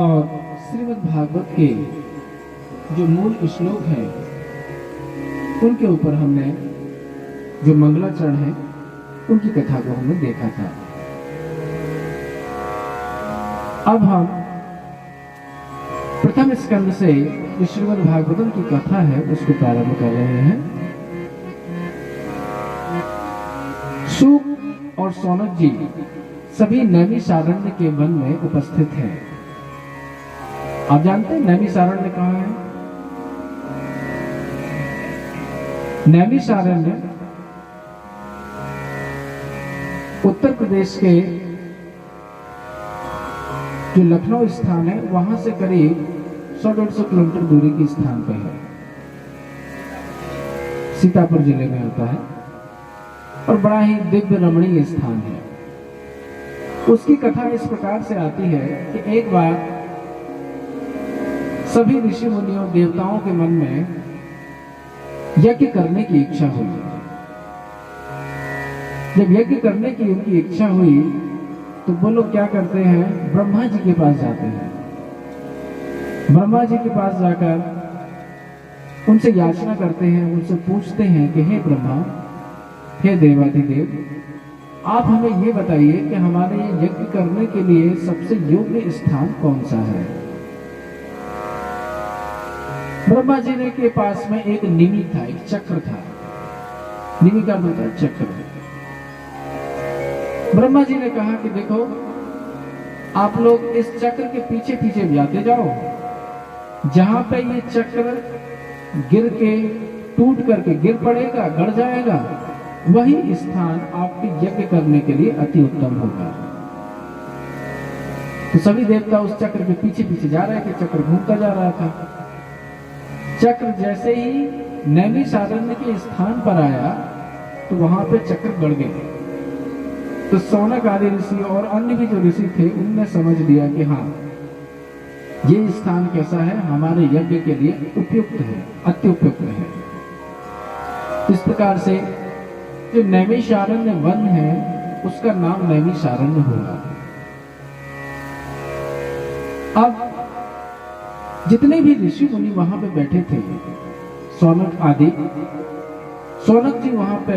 और श्रीमद् भागवत के जो मूल श्लोक हैं उनके ऊपर हमने जो मंगलाचरण है उनकी कथा को हमने देखा था। अब हम प्रथम स्कंद से जो श्रीमद् भागवतम की कथा है उसको प्रारंभ कर रहे हैं। सूक और सौनक जी सभी नैमिषारण्य के वन में उपस्थित हैं। आप जानते हैं नैमिषारण्य कहाँ है? नैमिषारण्य उत्तर प्रदेश के जो लखनऊ स्थान है वहां से करीब 100-150 किलोमीटर दूरी के स्थान पर है। सीतापुर जिले में होता है और बड़ा ही दिव्य रमणीय स्थान है। उसकी कथा इस प्रकार से आती है कि एक बार सभी ऋषि मुनियों देवताओं के मन में यज्ञ करने की इच्छा हुई। जब यज्ञ करने की उनकी इच्छा हुई तो वो लोग क्या करते हैं, ब्रह्मा जी के पास जाते हैं। ब्रह्मा जी के पास जाकर उनसे याचना करते हैं, उनसे पूछते हैं कि हे ब्रह्मा, हे देवाधिदेव, आप हमें ये बताइए कि हमारे यज्ञ करने के लिए सबसे योग्य स्थान कौन सा है। ब्रह्मा जी ने के पास में एक निमि था, एक चक्र था। निमि का मतलब चक्र। ब्रह्मा जी ने कहा कि देखो, आप लोग इस चक्र के पीछे पीछे जाते जाओ, जहां पे ये चक्र गिर के टूट करके गिर पड़ेगा, गड़ जाएगा, वही स्थान आपके यज्ञ करने के लिए अति उत्तम होगा। तो सभी देवता उस चक्र के पीछे पीछे जा रहे थे। चक्र घूमता जा रहा था। चक्र जैसे ही नैमिषारण्य के स्थान पर आया तो वहां पे चक्र गड़ गए। तो सौनक आदि ऋषि और अन्य भी जो ऋषि थे उनने समझ लिया कि हाँ, ये स्थान कैसा है, हमारे यज्ञ के लिए उपयुक्त है, अति उपयुक्त है। इस प्रकार से जो नैमिषारण्य वन है उसका नाम नैमिषारण्य हुआ। अब जितने भी ऋषि मुनि वहां पे बैठे थे, सौनक आदि, सौनक जी वहां पे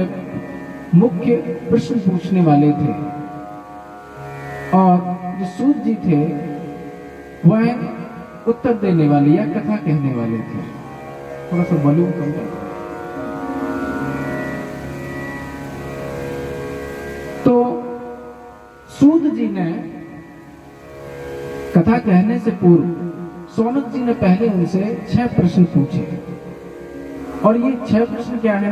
मुख्य प्रश्न पूछने वाले थे और जो सूत जी थे वह उत्तर देने वाले या कथा कहने वाले थे। थोड़ा सा वॉल्यूम कम कर। तो सूत जी ने कथा कहने से पूर्व सौनक जी ने पहले उनसे 6 प्रश्न पूछे। और ये 6 प्रश्न क्या है?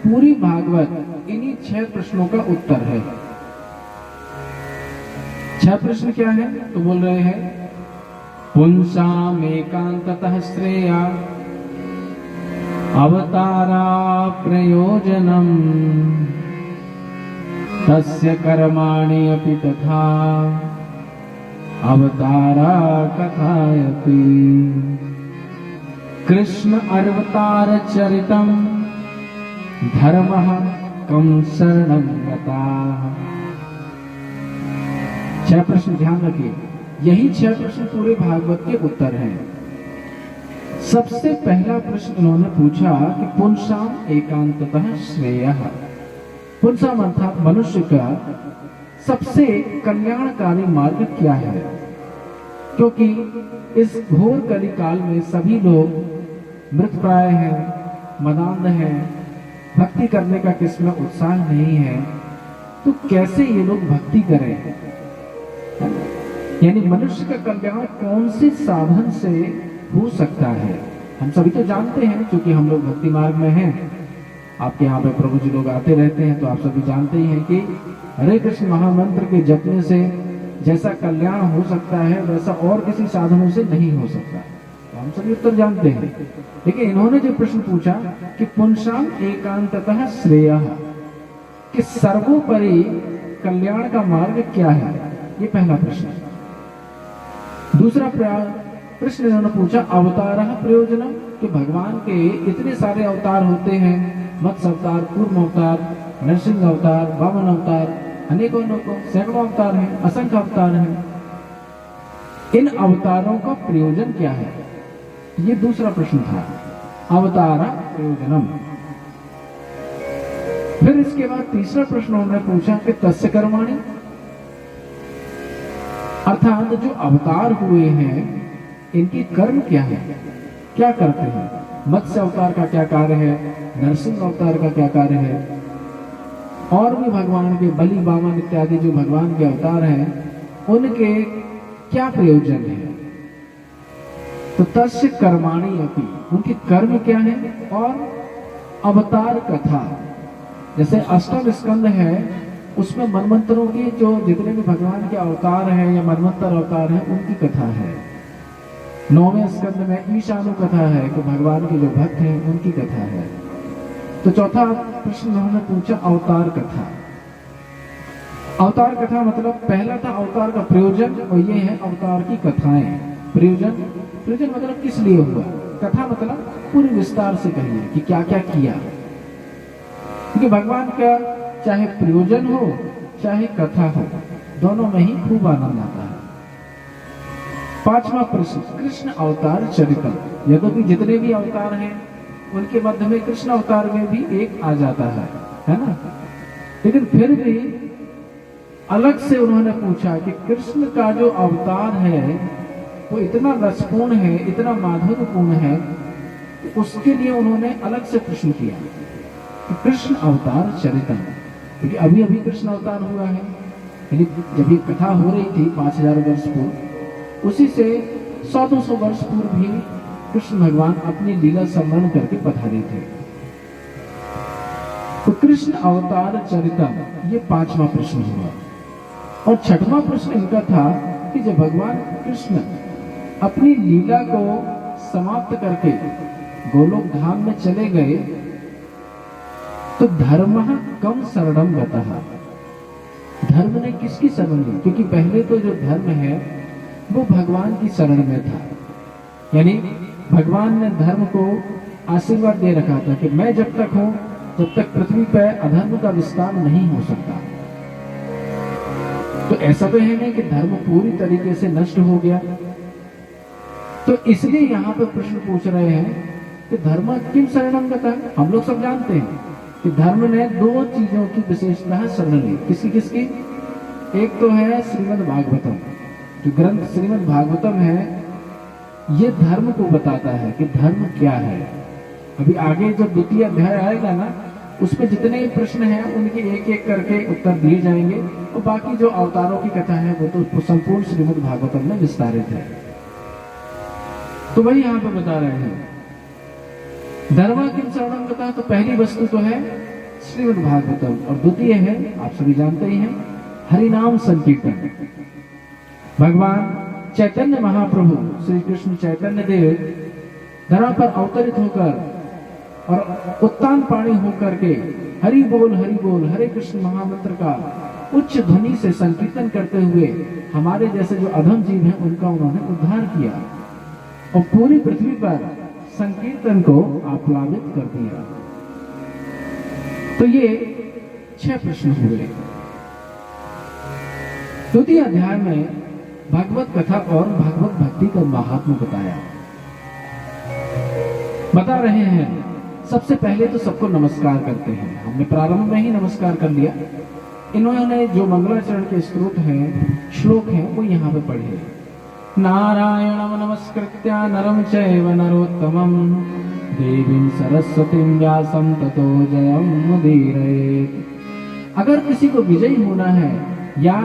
पूरी भागवत इन्हीं 6 प्रश्नों का उत्तर है। 6 प्रश्न क्या है? तो बोल रहे हैं, पुंसाम एकांततः श्रेया अवतारा प्रयोजनम तस्य कर्माणि अपि तथा अवतारा कथायति कृष्ण अवतार चरितम धर्मः कम शरणं गताः। 6 प्रश्न ध्यान रखिए, यही 6 प्रश्न पूरे भागवत के उत्तर हैं। सबसे पहला प्रश्न उन्होंने पूछा कि पुंसाम एकांततः श्रेयः। पुंसाम अर्थात मनुष्य का सबसे कल्याणकारी मार्ग क्या है? क्योंकि इस घोर कली काल में सभी लोग मृतप्राय हैं, मदान्ध हैं, भक्ति करने का किसमें उत्साह नहीं है, तो कैसे ये लोग भक्ति करें? यानी मनुष्य का कल्याण कौन से साधन से हो सकता है? हम सभी तो जानते हैं, क्योंकि हम लोग भक्ति मार्ग में हैं। आपके यहाँ पे प्रभु जी लोग आते रहते हैं, तो आप सभी जानते ही हैं कि हरे कृष्ण महामंत्र के जपने से जैसा कल्याण हो सकता है वैसा और किसी साधनों से नहीं हो सकता। तो हम सभी उत्तर जानते हैं। लेकिन इन्होंने जो प्रश्न पूछा कि पुंसाम एकांततः श्रेयः, कि सर्वोपरि कल्याण का मार्ग क्या है, ये पहला प्रश्न। दूसरा प्रश्न इन्होंने पूछा अवतारः प्रयोजनम, कि भगवान के इतने सारे अवतार होते हैं, मत्स्य अवतार, कूर्म अवतार, नरसिंह अवतार, वामन अवतार, अनेकों सैकड़ों अवतार हैं, असंख्य अवतार हैं, इन अवतारों का प्रयोजन क्या है? ये दूसरा प्रश्न था, अवतारा प्रयोजनम। फिर इसके बाद तीसरा प्रश्न उन्होंने पूछा कि तस्य कर्माणि, अर्थात जो अवतार हुए हैं इनकी कर्म क्या है, क्या करते हैं? मत्स्य अवतार का क्या कार्य है, नरसिंह अवतार का क्या कार्य है, और भी भगवान के बलि वामन इत्यादि जो भगवान के अवतार हैं उनके क्या प्रयोजन है? तो तस्य कर्माणि अपि, उनके कर्म क्या है, और अवतार कथा, जैसे अष्टम स्कंद है उसमें मनवंतरों की जो जितने भी भगवान के अवतार हैं या मनवंतर अवतार हैं उनकी कथा है। 9वें स्कंद में ईशानु कथा है कि भगवान के जो भक्त हैं उनकी कथा है। तो चौथा प्रश्न उन्होंने पूछा अवतार कथा। अवतार कथा मतलब पहला था अवतार का प्रयोजन, और ये है अवतार की कथाएं। प्रयोजन मतलब किस लिए हुआ, कथा मतलब पूरे विस्तार से कहिए कि क्या क्या किया, क्योंकि भगवान का चाहे प्रयोजन हो चाहे कथा हो दोनों में ही खूब आनंद आता है। पांचवा प्रश्न कृष्ण अवतार चरितम, यद्यपि जितने भी अवतार हैं उनके मध्य में कृष्ण अवतार में भी एक आ जाता है ना, लेकिन फिर भी अलग से उन्होंने पूछा कि कृष्ण का जो अवतार है वो इतना रसपूर्ण है, इतना माधुर्यपूर्ण है, उसके लिए उन्होंने अलग से प्रश्न किया कि कृष्ण अवतार चरितम, क्योंकि अभी अभी कृष्ण अवतार हुआ है, यानी जब ये कथा हो रही थी 5000 वर्ष पूर्व, उसी से 100-200 वर्ष पूर्व भी कृष्ण भगवान अपनी लीला स्मरण करके पधारे थे। तो कृष्ण अवतार चरितम ये पांचवा प्रश्न हुआ। और छठवां प्रश्न इनका था कि जब भगवान कृष्ण अपनी लीला को समाप्त करके गोलोक धाम में चले गए तो धर्म कम शरणम गतः, धर्म ने किसकी शरण ली? क्योंकि पहले तो जो धर्म है वो भगवान की शरण में था, यानी भगवान ने धर्म को आशीर्वाद दे रखा था कि मैं जब तक हूं तब तक पृथ्वी पर अधर्म का विस्तार नहीं हो सकता। तो ऐसा तो है नहीं कि धर्म पूरी तरीके से नष्ट हो गया, तो इसलिए यहां पर प्रश्न पूछ रहे हैं कि धर्म किम शरणम गतः। हम लोग सब जानते हैं कि धर्म ने दो चीजों की विशेषता शरण ली, किसकी? एक तो है श्रीमद् भागवतम, जो ग्रंथ श्रीमद् भागवतम है ये धर्म को बताता है कि धर्म क्या है। अभी आगे जो द्वितीय अध्याय आएगा ना उसमें जितने भी प्रश्न हैं उनके एक एक करके उत्तर दिए जाएंगे, और बाकी जो अवतारों की कथा है वो तो संपूर्ण श्रीमद् भागवतम में विस्तारित है। तो वही यहाँ पे बता रहे हैं धर्म किम शरणम गतः। तो पहली वस्तु तो है श्रीमद् भागवतम, और द्वितीय है आप सभी जानते ही हैं हरिनाम संकीर्तन। भगवान चैतन्य महाप्रभु श्री कृष्ण चैतन्य देव धरा पर अवतरित होकर और उत्तान पाणी होकर के हरि बोल हरे कृष्ण महामंत्र का उच्च ध्वनि से संकीर्तन करते हुए हमारे जैसे जो अधम जीव हैं उनका उन्होंने उद्धार किया और पूरी पृथ्वी पर संकीर्तन को आप्लावित कर दिया। तो ये 6 प्रश्न हुए। द्वितीय अध्याय में भागवत कथा और भागवत भक्ति का महात्म्य बता रहे हैं। सबसे पहले तो सबको नमस्कार करते हैं, हमने प्रारंभ में ही नमस्कार कर लिया। इन्होंने जो मंगलाचरण के स्तोत्र हैं, श्लोक हैं, वो यहाँ पे पढ़े। नारायणं नमस्कृत्य नरं चैव नरोत्तमं देवीं सरस्वतीं व्यासं ततो जयमुदीरयेत्। अगर किसी को विजयी होना है या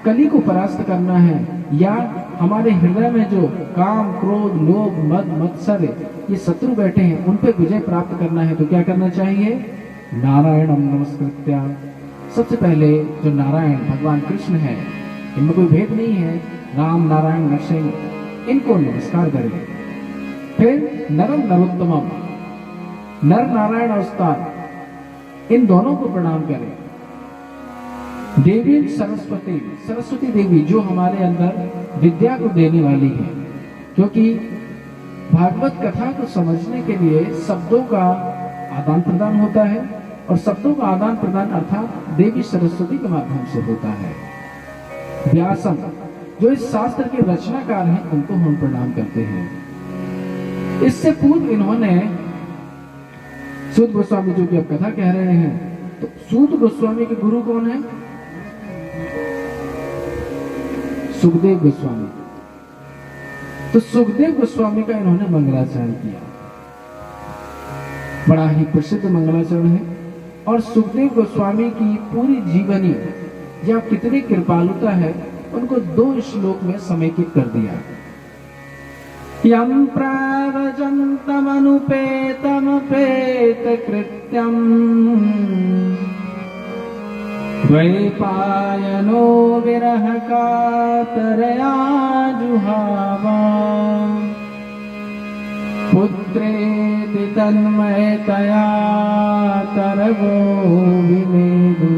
कली को परास्त करना है या हमारे हृदय में जो काम क्रोध लोभ मद मत्सर ये शत्रु बैठे हैं उन पे विजय प्राप्त करना है तो क्या करना चाहिए? नारायणं नमस्कृत्य। सबसे पहले जो नारायण भगवान कृष्ण है, इनमें कोई भेद नहीं है, राम नारायण नरसिंह, इनको नमस्कार करें। फिर नरम नरोत्तमम, नर नारायण अवतार, इन दोनों को प्रणाम करें। देवी सरस्वती, सरस्वती देवी जो हमारे अंदर विद्या को देने वाली है, क्योंकि भागवत कथा को समझने के लिए शब्दों का आदान प्रदान होता है और शब्दों का आदान प्रदान अर्थात देवी सरस्वती के माध्यम से होता है। व्यासम, जो इस शास्त्र के रचनाकार हैं उनको हम प्रणाम करते हैं। इससे पूर्व इन्होंने सूत गोस्वामी, जो कि अब कथा कह रहे हैं, तो सूत गोस्वामी के गुरु कौन है? सुखदेव गोस्वामी। तो सुखदेव गोस्वामी का इन्होंने मंगलाचरण किया, बड़ा ही प्रसिद्ध मंगलाचरण है। और सुखदेव गोस्वामी की पूरी जीवनी या कितनी कृपालुता है उनको 2 श्लोक में समेकित कर दिया। यं प्रव्रजन्तमनुपेतमपेत कृत्यम् द्वैपायनो विरह कातरया जुहावा पुत्रेति तन्मयतया तरवो विमेदु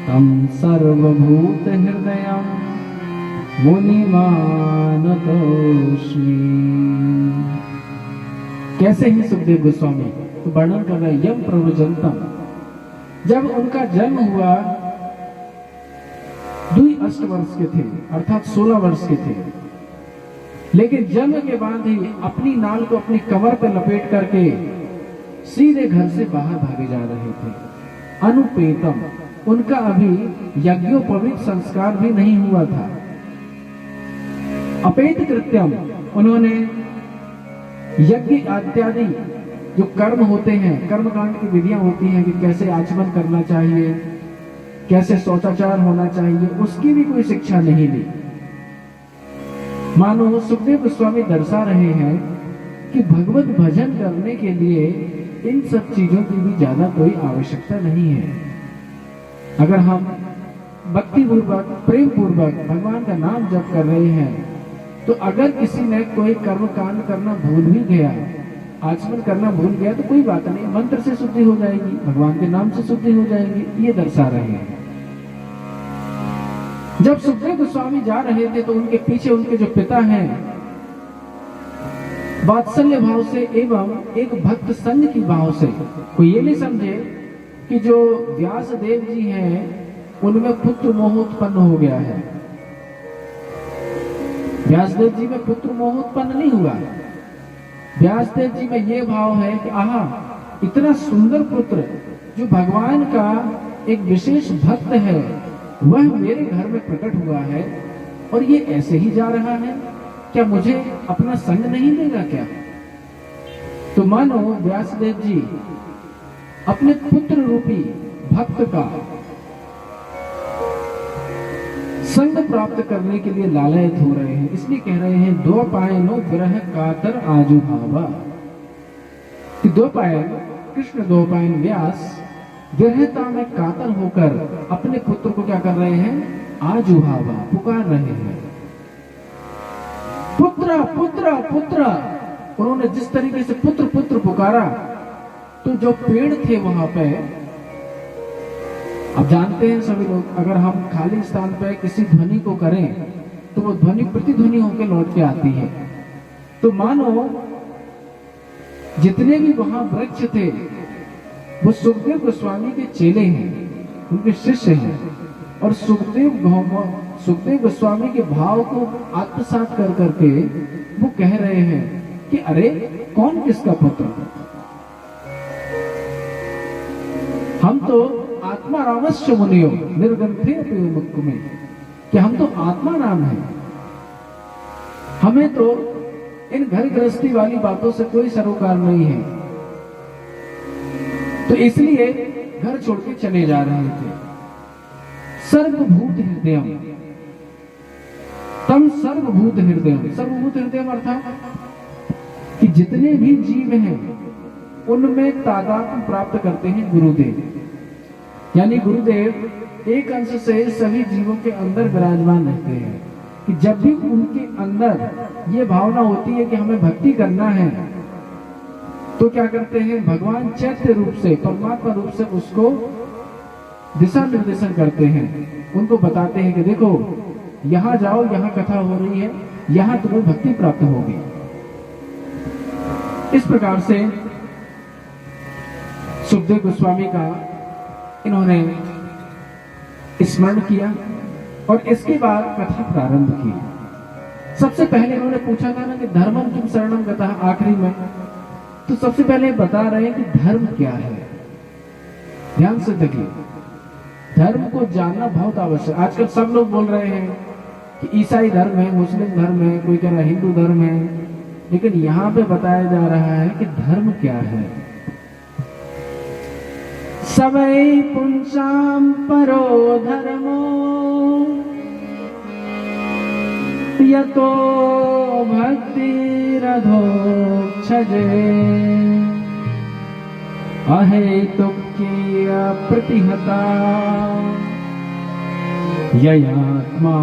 तं सर्वभूत हृदयं मुनिमानतोस्मि। कैसे ही सुखदेव गोस्वामी तो वर्णन कर रहे यम प्रव्रजन्तम, जब उनका जन्म हुआ 2 वर्ष के थे, अर्थात 16 वर्ष के थे, लेकिन जन्म के बाद ही अपनी नाल को अपनी कमर पर लपेट करके सीधे घर से बाहर भागे जा रहे थे। अनुपेतम, उनका अभी यज्ञोपवीत संस्कार भी नहीं हुआ था। अपेत कृत्यम, उन्होंने यज्ञ इत्यादि जो कर्म होते हैं, कर्मकांड की विधियां होती हैं कि कैसे आचमन करना चाहिए, कैसे शौचाचार होना चाहिए, उसकी भी कोई शिक्षा नहीं ली। मानो सुखदेव गोस्वामी दर्शा रहे हैं कि भगवत भजन करने के लिए इन सब चीजों की भी ज्यादा कोई आवश्यकता नहीं है। अगर हम भक्ति पूर्वक, प्रेम पूर्वक भगवान का नाम जप कर रहे हैं, तो अगर किसी ने कोई कर्म कांड करना भूल भी गया, आचमन करना भूल गया, तो कोई बात नहीं, मंत्र से शुद्धि हो जाएगी, भगवान के नाम से शुद्धि हो जाएगी, ये दर्शा रहे हैं। जब सुखदेव गोस्वामी जा रहे थे तो उनके पीछे उनके जो पिता हैं, वात्सल्य भाव से एवं एक भक्त संघ की भाव से, कोई ये नहीं समझे कि जो व्यास देव जी हैं उनमें पुत्र मोह उत्पन्न हो गया है। व्यासदेव जी में पुत्र मोह उत्पन्न नहीं हुआ। व्यासदेव जी में ये भाव है कि आहा, इतना सुंदर पुत्र जो भगवान का एक विशेष भक्त है, वह मेरे घर में प्रकट हुआ है और ये ऐसे ही जा रहा है, क्या मुझे अपना संग नहीं देगा क्या? तो मानो व्यासदेव जी अपने पुत्र रूपी भक्त का संग प्राप्त करने के लिए लालयित हो रहे हैं, इसलिए कह रहे हैं द्वैपायनो विरह कातर आजुभावा। कि द्वैपायन, कृष्ण द्वैपायन व्यास विरहता में कातर होकर अपने पुत्र को क्या कर रहे हैं? आजुभावा, पुकार रहे हैं, पुत्र पुत्र पुत्र। उन्होंने जिस तरीके से पुत्र पुत्र पुकारा, तो जो पेड़ थे वहां पे, अब जानते हैं सभी लोग, अगर हम खाली स्थान पे किसी ध्वनि को करें तो वो ध्वनि प्रतिध्वनि होकर लौट के आती है। तो मानो जितने भी वहां वृक्ष थे वो सुखदेव गोस्वामी के चेले हैं, उनके शिष्य हैं, और सुखदेव गोस्वामी के भाव को आत्मसात कर करके वो कह रहे हैं कि अरे कौन किसका पुत्र? हम तो आत्मा रामस्य मुनियो निर्गंथे मुक्ति में, कि हम तो आत्मा नाम है, हमें तो इन घर गृहस्थी वाली बातों से कोई सरोकार नहीं है। तो इसलिए घर छोड़ के चले जा रहे थे। सर्वभूत हृदयम, तम सर्वभूत हृदयम, सर्वभूत हृदयम अर्थात कि जितने भी जीव हैं उनमें तादात्म्य प्राप्त करते हैं गुरुदेव। यानी गुरुदेव एक अंश से सभी जीवों के अंदर विराजमान रहते हैं कि जब भी उनके अंदर ये भावना होती है कि हमें भक्ति करना है, तो क्या करते हैं? भगवान चैत्य रूप से, परमात्मा रूप से उसको दिशा निर्देशन करते हैं, उनको बताते हैं कि देखो यहां जाओ, यहां कथा हो रही है, यहां तुम्हें भक्ति प्राप्त होगी। इस प्रकार से सुखदेव गोस्वामी का इन्होंने स्मरण किया और इसके बाद कथा प्रारंभ की। सबसे पहले उन्होंने पूछा था ना कि धर्मम किम शरणम गतः, आखिरी में। तो सबसे पहले बता रहे हैं कि धर्म क्या है। ध्यान से देखिए, धर्म को जानना बहुत आवश्यक। आजकल सब लोग बोल रहे हैं कि ईसाई धर्म है, मुस्लिम धर्म है, कोई कह रहा है हिंदू धर्म है, लेकिन यहां पे बताया जा रहा है कि धर्म क्या है। सबई पुंसाम परो धर्मो यतो भक्तिरधोक्षजे अहेतुकीय प्रतिहता ययात्मा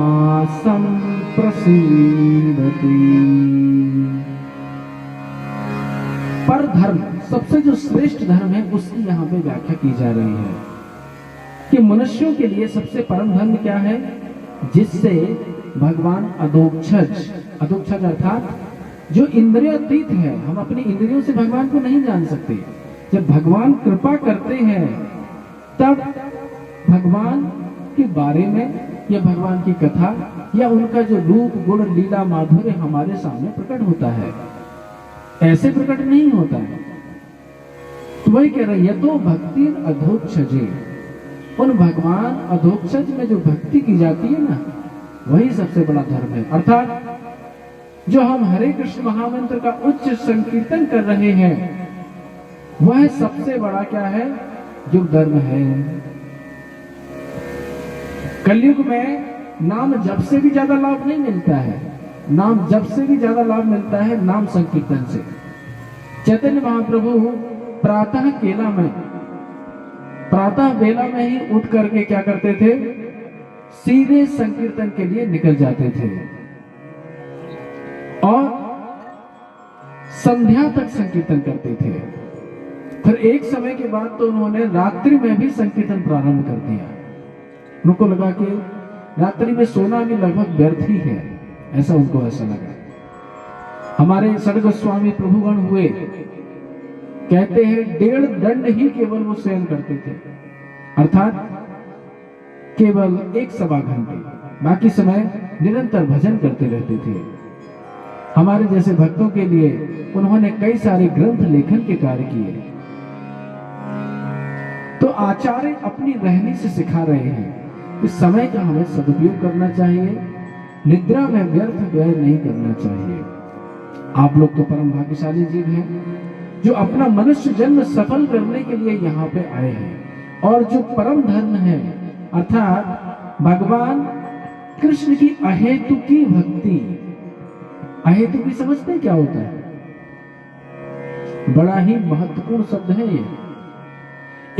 संप्रसीदति। पर धर्म, सबसे जो श्रेष्ठ धर्म है, उसकी यहाँ पे व्याख्या की जा रही है कि मनुष्यों के लिए सबसे परम धर्म क्या है, जिससे भगवान अधोक्षज, अधोक्षज अर्थात जो इंद्रियातीत है, हम अपनी इंद्रियों से भगवान को नहीं जान सकते। जब भगवान कृपा करते हैं तब भगवान के बारे में या भगवान की कथा या उनका जो रूप गुण लीला माधुर्य हमारे सामने प्रकट होता है, ऐसे प्रकट नहीं होता है। तो वही कह रहे हैं, तो भक्ति अधोक्षजे, उन भगवान अधोक्षज में जो भक्ति की जाती है ना, वही सबसे बड़ा धर्म है। अर्थात जो हम हरे कृष्ण महामंत्र का उच्च संकीर्तन कर रहे हैं, वह सबसे बड़ा क्या है, जो धर्म है। कलयुग में नाम जप से भी ज्यादा लाभ नहीं मिलता है, नाम जप से भी ज्यादा लाभ मिलता है नाम संकीर्तन से। चैतन्य महाप्रभु प्रातः केला में, प्रातः बेला में ही उठ करके क्या करते थे, सीधे संकीर्तन के लिए निकल जाते थे और संध्या तक संकीर्तन करते थे। फिर एक समय के बाद तो उन्होंने रात्रि में भी संकीर्तन प्रारंभ कर दिया। उनको लगा कि रात्रि में सोना भी लगभग व्यर्थ ही है, ऐसा उनको ऐसा लगा। हमारे सड़ गोस्वामी प्रभुगण हुए, कहते हैं 1.5 दंड ही केवल वो शयन करते थे, अर्थात केवल 1-1.25 घंटे, बाकी समय निरंतर भजन करते रहते थे। हमारे जैसे भक्तों के लिए उन्होंने कई सारे ग्रंथ लेखन के कार्य किए। तो आचार्य अपनी रहनी से सिखा रहे हैं कि समय का हमें सदुपयोग करना चाहिए, निद्रा में व्यर्थ व्यय नहीं करना चाहिए। आप लोग तो परम भाग्यशाली जीव हैं जो अपना मनुष्य जन्म सफल करने के लिए यहाँ पे आए हैं। और जो परम धर्म है, अर्थात भगवान कृष्ण की अहेतुकी भक्ति। अहेतुकी समझते हैं क्या होता है? बड़ा ही महत्वपूर्ण शब्द है ये।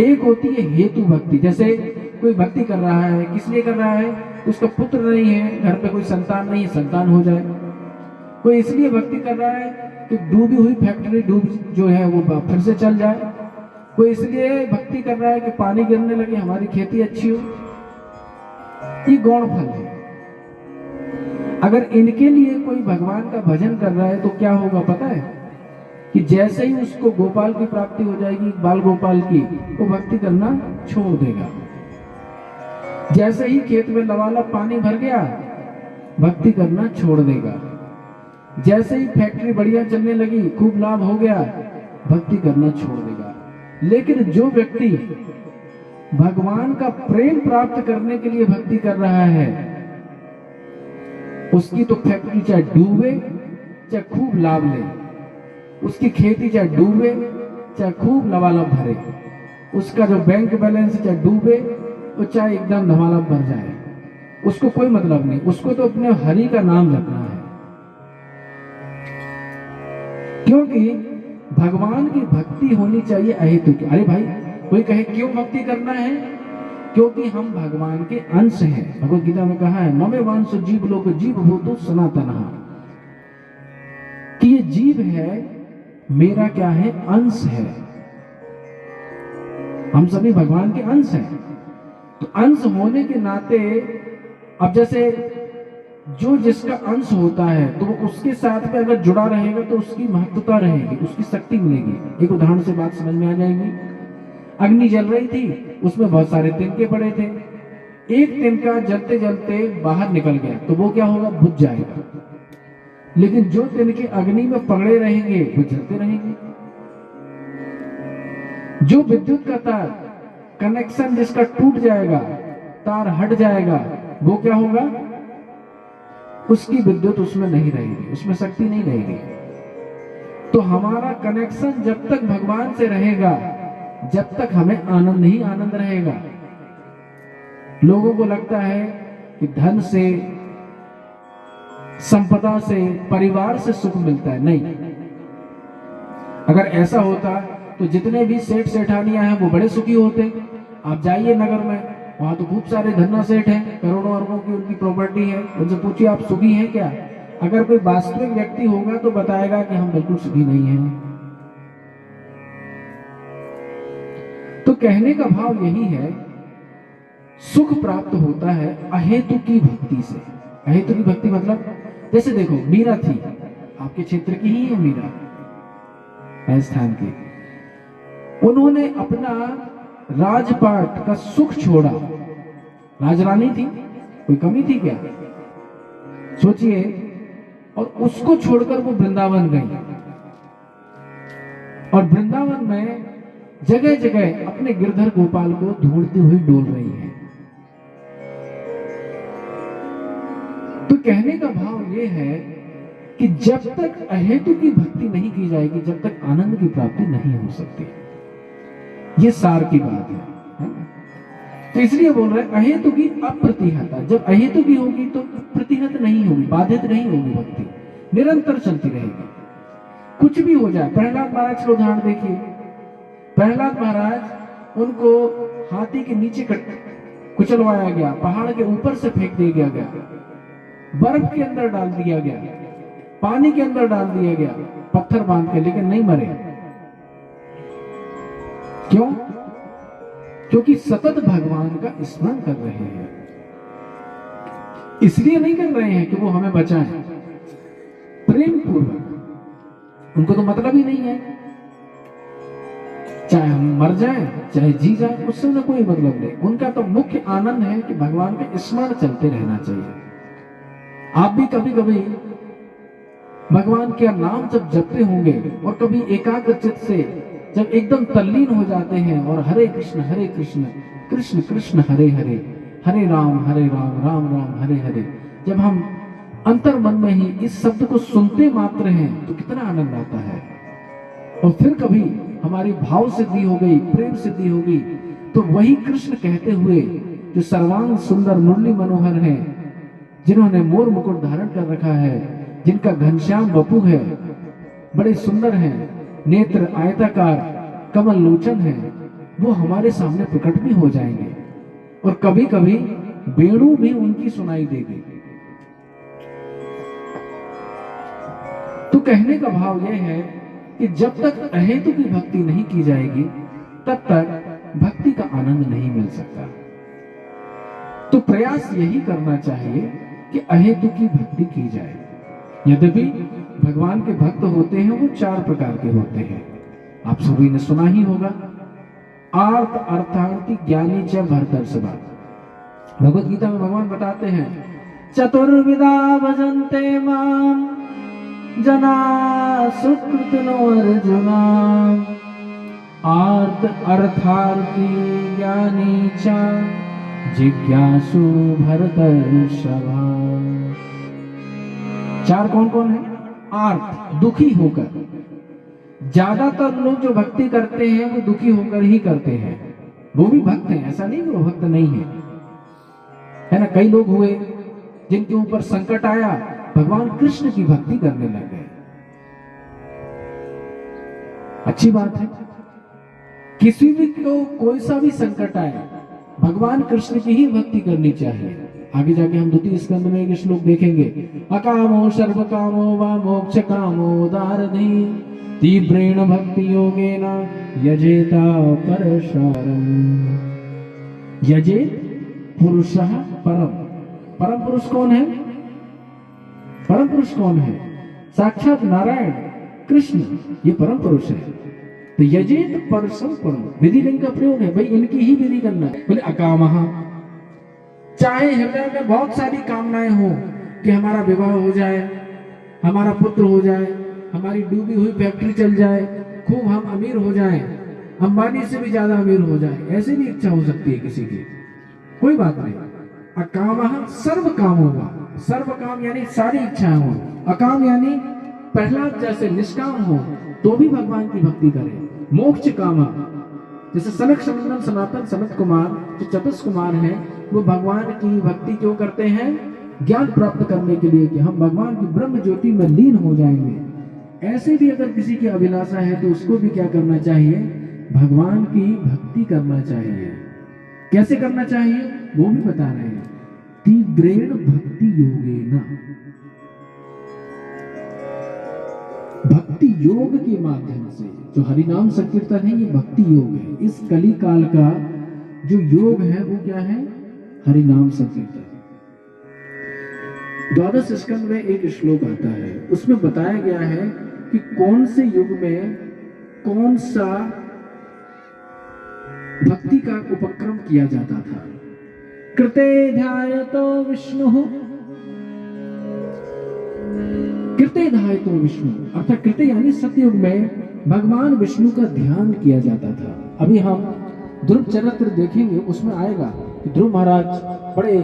एक होती है हेतु भक्ति, जैसे कोई भक्ति कर रहा है, किस लिए कर रहा है, उसका पुत्र नहीं है, घर पे कोई संतान नहीं है, संतान हो जाए। कोई इसलिए भक्ति कर रहा है कि डूबी हुई फैक्ट्री डूब जो है वो फिर से चल जाए। कोई इसलिए भक्ति कर रहा है कि पानी गिरने लगे, हमारी खेती अच्छी हो। ये गौण फल है। अगर इनके लिए कोई भगवान का भजन कर रहा है तो क्या होगा पता है? कि जैसे ही उसको गोपाल की प्राप्ति हो जाएगी, बाल गोपाल की, वो भक्ति करना छोड़ देगा। जैसे ही खेत में लबालब पानी भर गया, भक्ति करना छोड़ देगा। जैसे ही फैक्ट्री बढ़िया चलने लगी, खूब लाभ हो गया, भक्ति करना छोड़ देगा। लेकिन जो व्यक्ति भगवान का प्रेम प्राप्त करने के लिए भक्ति कर रहा है, उसकी तो फैक्ट्री चाहे डूबे चाहे खूब लाभ ले, उसकी खेती चाहे डूबे चाहे खूब लबालब भरे, उसका जो बैंक बैलेंस चाहे डूबे वो चाहे एकदम धमालब भर जाए, उसको कोई मतलब नहीं। उसको तो अपने हरि का नाम जपना है, क्योंकि भगवान की भक्ति होनी चाहिए अहेतुक। अरे भाई, कोई कहे क्यों भक्ति करना है? क्योंकि हम भगवान के अंश हैं। भगवद गीता में कहा है, ममे वांसो जीव लोक जीव भूतो सनातनः, कि ये जीव है, मेरा क्या है, अंश है। हम सभी भगवान के अंश हैं। तो अंश होने के नाते अब जैसे जो जिसका अंश होता है तो वो उसके साथ में अगर जुड़ा रहेगा तो उसकी महत्वता रहेगी, उसकी शक्ति मिलेगी। एक उदाहरण से बात समझ में आ जाएगी। अग्नि जल रही थी, उसमें बहुत सारे तिनके पड़े थे, एक तिनका जलते जलते बाहर निकल गया तो वो क्या होगा, बुझ जाएगा। लेकिन जो तिनके अग्नि में पकड़े रहेंगे वो जलते रहेंगे। जो विद्युत का तार कनेक्शन जिसका टूट जाएगा, तार हट जाएगा, वो क्या होगा, उसकी विद्युत उसमें नहीं रहेगी, उसमें शक्ति नहीं रहेगी। तो हमारा कनेक्शन जब तक भगवान से रहेगा, जब तक हमें आनंद ही आनंद रहेगा। लोगों को लगता है कि धन से, संपदा से, परिवार से सुख मिलता है। नहीं, अगर ऐसा होता तो जितने भी सेठ सेठानियां हैं वो बड़े सुखी होते। आप जाइए नगर में, वहां तो खूब सारे धन्ना सेठ हैं, करोड़ों अरबों की उनकी प्रॉपर्टी है। उनसे पूछिए आप सुखी हैं क्या? अगर कोई वास्तविक व्यक्ति होगा तो बताएगा कि हम बिल्कुल सुखी नहीं हैं। तो कहने का भाव यही है, सुख प्राप्त होता है अहेतु की भक्ति से। अहेतु की भक्ति मतलब, जैसे देखो मीरा थी, आपके क्षेत्र की ही है मीरा, राजस्थान की। उन्होंने अपना राजपाट का सुख छोड़ा। राजरानी थी, कोई कमी थी क्या? सोचिए, और उसको छोड़कर वो वृंदावन गई, और वृंदावन में जगह जगह अपने गिरधर गोपाल को ढूंढती हुई डोल रही है। तो कहने का भाव ये है कि जब तक अहेतु की भक्ति नहीं की जाएगी, जब तक आनंद की प्राप्ति नहीं हो सकती। ये सार की बात है ना? तो इसलिए बोल रहे अहेतु की अप्रतिहता। जब अहेतु की होगी तो प्रतिहत नहीं होगी, बाधित नहीं होगी, भक्ति निरंतर चलती रहेगी। कुछ भी हो जाए। प्रहलाद महाराज का उदाहरण देखिए। प्रहलाद महाराज, उनको हाथी के नीचे कुचलवाया गया, पहाड़ के ऊपर से फेंक दिया गया, बर्फ के अंदर डाल दिया गया, पानी के अंदर डाल दिया गया, पत्थर बांध के, लेकिन नहीं मरे। क्यों? क्योंकि सतत भगवान का स्मरण कर रहे हैं। इसलिए नहीं कर रहे हैं कि वो हमें बचाएं, प्रेम पूर्वक। उनको तो मतलब ही नहीं है, चाहे हम मर जाएं चाहे जी जाएं, उससे उन्हें कोई मतलब नहीं। उनका तो मुख्य आनंद है कि भगवान का स्मरण चलते रहना चाहिए। आप भी कभी कभी भगवान का नाम जब जपते होंगे और कभी एकाग्र चित्त से जब एकदम तल्लीन हो जाते हैं और हरे कृष्ण कृष्ण कृष्ण हरे हरे, हरे राम राम राम हरे हरे, जब हम अंतर मन में ही इस शब्द को सुनते मात्र हैं तो कितना आनंद आता है। और फिर कभी हमारी भाव सिद्धि हो गई, प्रेम सिद्धि हो गई, तो वही कृष्ण कहते हुए जो सर्वांग सुंदर मुरली मनोहर हैं, जिन्होंने मोर मुकुट धारण कर रखा है, जिनका घनश्याम वपु है, बड़े सुंदर हैं, नेत्र आयताकार कमल लोचन है, वो हमारे सामने प्रकट भी हो जाएंगे। और कभी कभी वेणु भी उनकी सुनाई देगी। तो कहने का भाव यह है कि जब तक अहेतु की भक्ति नहीं की जाएगी, तब तक भक्ति का आनंद नहीं मिल सकता। तो प्रयास यही करना चाहिए कि अहेतु की भक्ति की जाए। यद्यपि भगवान के भक्त होते हैं वो 4 प्रकार के होते हैं, आप सभी ने सुना ही होगा। आर्त, अर्थार्थी, ज्ञानी च भरतर्षभा। भगवत गीता में भगवान बताते हैं, चतुर्विधा भजन्ते माम जना सुकृतिनो अर्जुना, आर्त, अर्थार्थी, ज्ञानी च जिज्ञासु भरतर्षभा। 4 कौन कौन है? आर्त, दुखी होकर। ज्यादातर लोग जो भक्ति करते हैं वो दुखी होकर ही करते हैं। वो भी भक्त हैं, ऐसा नहीं वो भक्त नहीं है ना। कई लोग हुए जिनके ऊपर संकट आया, भगवान कृष्ण की भक्ति करने लग गए। अच्छी बात है। किसी भी को कोई सा भी संकट आए, भगवान कृष्ण की ही भक्ति करनी चाहिए। आगे जाके हम 2 स्कंद में एक श्लोक देखेंगे, अकामो सर्व कामो वा मोक्ष कामो दारधि तीव्रेण भक्ति योगेन यजेता परशरम। यजेत पुरुषः परम। परम पुरुष कौन है? परम पुरुष कौन है? साक्षात नारायण कृष्ण, ये परम पुरुष है। तो यजेत परसम परम, विधि लिंग का प्रयोग है भाई, इनकी ही विधि करना है। बोले अकामः, चाहे हृदय में बहुत सारी कामनाएं हो कि हमारा विवाह हो जाए, हमारा पुत्र हो जाए, हमारी डूबी हुई फैक्ट्री चल जाए, खूब हम अमीर हो जाएं, अंबानी से भी ज्यादा अमीर हो जाए, ऐसी भी इच्छा हो सकती है किसी की, कोई बात नहीं। अकामः सर्व कामोगा, सर्व काम यानी सारी इच्छाएं हो, अकाम यानी प्रहलाद जैसे निष्काम हो तो भी भगवान की भक्ति करें। मोक्ष कामा, जैसे सनक सनंदन सनातन सनत कुमार जो चतुष कुमार हैं, वो भगवान की भक्ति क्यों करते हैं? ज्ञान प्राप्त करने के लिए कि हम भगवान की ब्रह्म ज्योति में लीन हो जाएंगे। ऐसे भी अगर किसी की अभिलाषा है तो उसको भी क्या करना चाहिए? भगवान की भक्ति करना चाहिए। कैसे करना चाहिए वो भी बता रहे हैं। तीव्रेण भक्ति योगेन, भक्ति योग के माध्यम से, जो हरिनाम संकीर्तन है ये भक्ति योग है। इस कली काल का जो योग है वो क्या है? हरिनाम संकीर्तन। 12 स्कंद में एक श्लोक आता है, उसमें बताया गया है कि कौन से युग में कौन सा भक्ति का उपक्रम किया जाता था। कृते ध्यायतो विष्णु, कृते ध्यायतो विष्णु अर्थात कृते यानी सतयुग में भगवान विष्णु का ध्यान किया जाता था। अभी हम ध्रुव चरित्र देखेंगे, उसमें आएगा कि ध्रुव महाराज बड़े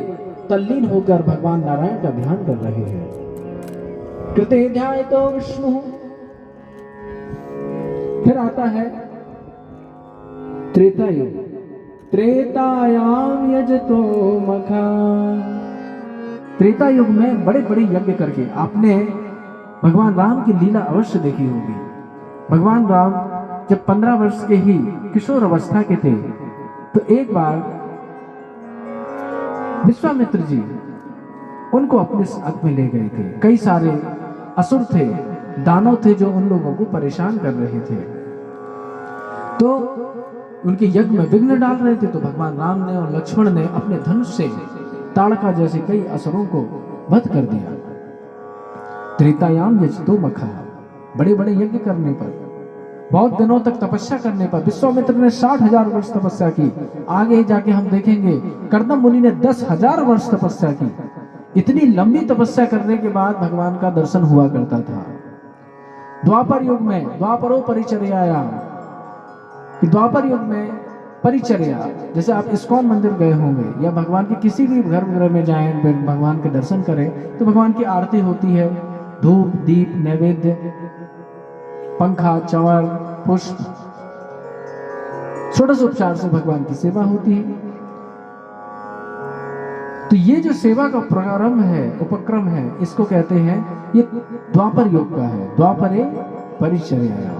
तल्लीन होकर भगवान नारायण का ध्यान कर रहे हैं। कृते ध्यायतो विष्णु। फिर आता है त्रेता युग, त्रेतायाम यजतो मखा। त्रेता युग में बड़े बड़े यज्ञ करके, आपने भगवान राम की लीला अवश्य देखी होगी। भगवान राम जब 15 वर्ष के ही किशोर अवस्था के थे तो एक बार विश्वामित्र जी उनको अपने साथ में ले गए थे। कई सारे असुर थे, दानव थे जो उन लोगों को परेशान कर रहे थे, तो उनके यज्ञ में विघ्न डाल रहे थे। तो भगवान राम ने और लक्ष्मण ने अपने धनुष से ताड़का जैसे कई असुरों को वध कर दिया। त्रेतायाम यजतो मखा, बड़े बड़े यज्ञ करने पर, बहुत दिनों तक तपस्या करने पर विश्वामित्र ने 60,000 वर्ष तपस्या की। आगे जाके हम देखेंगे कर्दम मुनि ने 10,000 वर्ष तपस्या की। इतनी लंबी तपस्या करने के बाद भगवान का दर्शन हुआ करता था। द्वापर युग में द्वापरो परिचर्यायाम, द्वापर युग में परिचर्या, जैसे आप इस्कॉन मंदिर गए होंगे या भगवान के किसी भी गर्भगृह में जाएं, भगवान के दर्शन करें तो भगवान की आरती होती है, धूप दीप नैवेद्य, पंखा चंवर पुष्प, षोडश उपचार से भगवान की सेवा होती है। तो ये जो सेवा का प्रारंभ है, उपक्रम है, इसको कहते हैं, ये द्वापर युग का है, द्वापरे परिचर्या।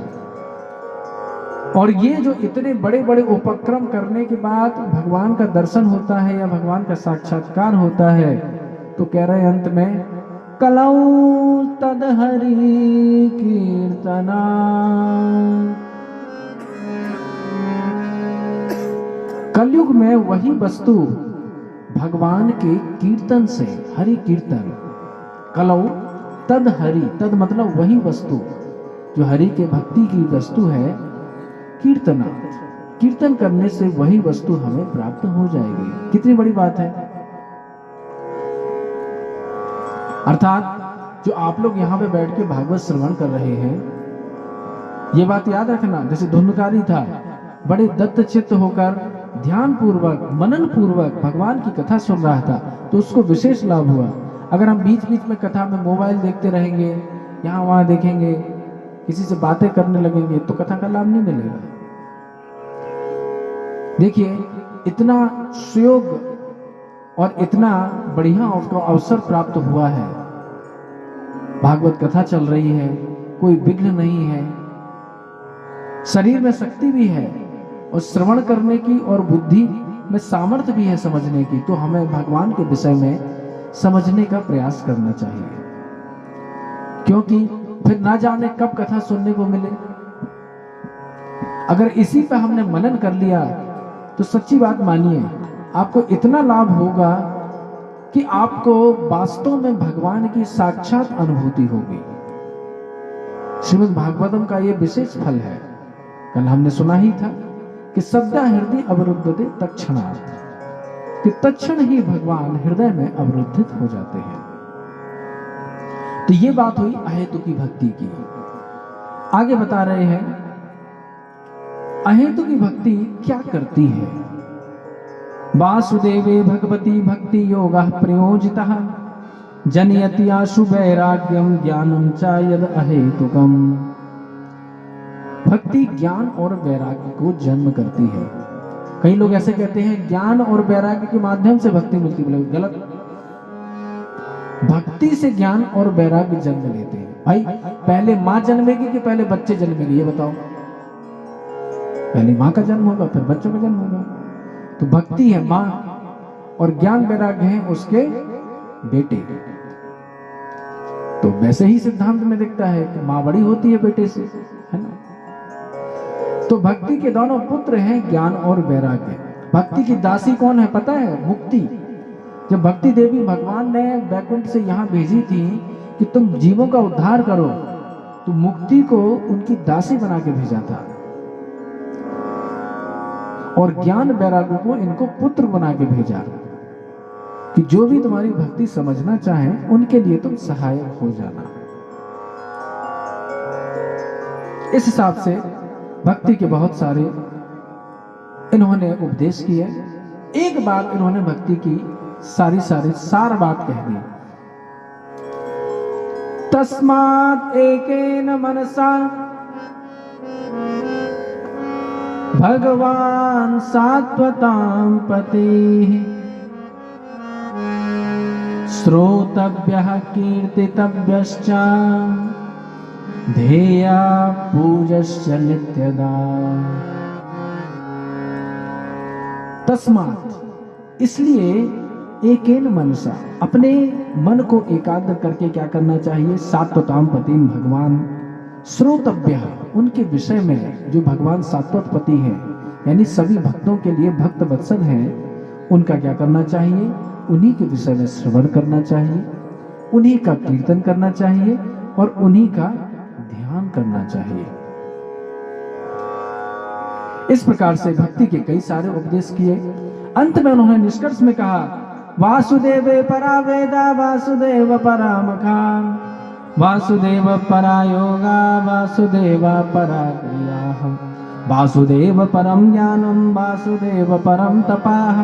और ये जो इतने बड़े बड़े उपक्रम करने के बाद भगवान का दर्शन होता है या भगवान का साक्षात्कार होता है, तो कह रहे हैं अंत में कलौ तद हरि कीर्तना। कलयुग में वही वस्तु भगवान के कीर्तन से, हरि कीर्तन, कलौ तद हरि, तद मतलब वही वस्तु, जो हरि के भक्ति की वस्तु है, कीर्तना, कीर्तन करने से वही वस्तु हमें प्राप्त हो जाएगी। कितनी बड़ी बात है। अर्थात जो आप लोग यहाँ पे बैठ के भागवत श्रवण कर रहे हैं, ये बात याद रखना, जैसे धुंधकारी था, बड़े दत्त चित्त होकर ध्यान पूर्वक मनन पूर्वक भगवान की कथा सुन रहा था, तो उसको विशेष लाभ हुआ। अगर हम बीच बीच में कथा में मोबाइल देखते रहेंगे, यहाँ वहां देखेंगे, किसी से बातें करने लगेंगे, तो कथा का लाभ नहीं मिलेगा। देखिए इतना सुयोग और इतना बढ़िया उसको अवसर प्राप्त हुआ है, भागवत कथा चल रही है, कोई विघ्न नहीं है, शरीर में शक्ति भी है और श्रवण करने की और बुद्धि में सामर्थ्य भी है समझने की, तो हमें भगवान के विषय में समझने का प्रयास करना चाहिए, क्योंकि फिर ना जाने कब कथा सुनने को मिले। अगर इसी पे हमने मनन कर लिया तो सच्ची बात मानिए, आपको इतना लाभ होगा कि आपको वास्तव में भगवान की साक्षात अनुभूति होगी। श्रीमद् भागवतम का यह विशेष फल है। कल हमने सुना ही था कि सद्दा हृदय अवरुद्धते तत्क्षणात्, कि तत्क्षण ही भगवान हृदय में अवरुद्धित हो जाते हैं। तो ये बात हुई अहेतु की भक्ति की। आगे बता रहे हैं अहेतु की भक्ति क्या करती है। वासुदेवे भगवती भक्ति योगा प्रयोजितः जनयति आशु वैराग्यम ज्ञानम च यद अहेतुकम। भक्ति ज्ञान और वैराग्य को जन्म करती है। कई लोग ऐसे कहते हैं ज्ञान और वैराग्य के माध्यम से भक्ति मिलती है, गलत। भक्ति से ज्ञान और वैराग्य जन्म लेते हैं। भाई पहले मां जन्मेगी कि पहले बच्चे जन्मेंगे, ये बताओ। पहले मां का जन्म होगा फिर बच्चों का जन्म होगा। तो भक्ति है मां और ज्ञान वैराग्य है उसके बेटे। तो वैसे ही सिद्धांत में दिखता है कि मां बड़ी होती है बेटे से, है ना। तो भक्ति के दोनों पुत्र हैं ज्ञान और वैराग्य। भक्ति की दासी कौन है पता है? मुक्ति। जब भक्ति देवी भगवान ने वैकुंठ से यहां भेजी थी कि तुम जीवों का उद्धार करो, तो मुक्ति को उनकी दासी बना के भेजा था और ज्ञान वैराग्य को इनको पुत्र बना के भेजा कि जो भी तुम्हारी भक्ति समझना चाहें उनके लिए तुम सहायक हो जाना। इस हिसाब से भक्ति के बहुत सारे इन्होंने उपदेश किए। एक बात इन्होंने भक्ति की सारी सार बात कह दी। तस्मात् एकेन मनसा भगवान सात्वतां पतिः श्रोतव्यः कीर्तितव्यश्च ध्येया पूजश्च नित्यदा। तस्मात् इसलिए एकेन मनसा अपने मन को एकाग्र करके क्या करना चाहिए? सात्वतां पतिम भगवान श्रोतव्य उनके विषय में जो भगवान सात्वत पति है यानी सभी भक्तों के लिए भक्त वत्सल हैं, उनका क्या करना चाहिए? उन्हीं के विषय में श्रवण करना चाहिए, उन्हीं का कीर्तन करना चाहिए और उन्हीं का ध्यान करना चाहिए। इस प्रकार से भक्ति के कई सारे उपदेश किए। अंत में उन्होंने निष्कर्ष में कहा वासुदेवे परा वेदा वासुदेव परा मखा वासुदेव परा योगा वासुदेव परा क्रिया वासुदेव परम ज्ञानम वासुदेव परम तपाः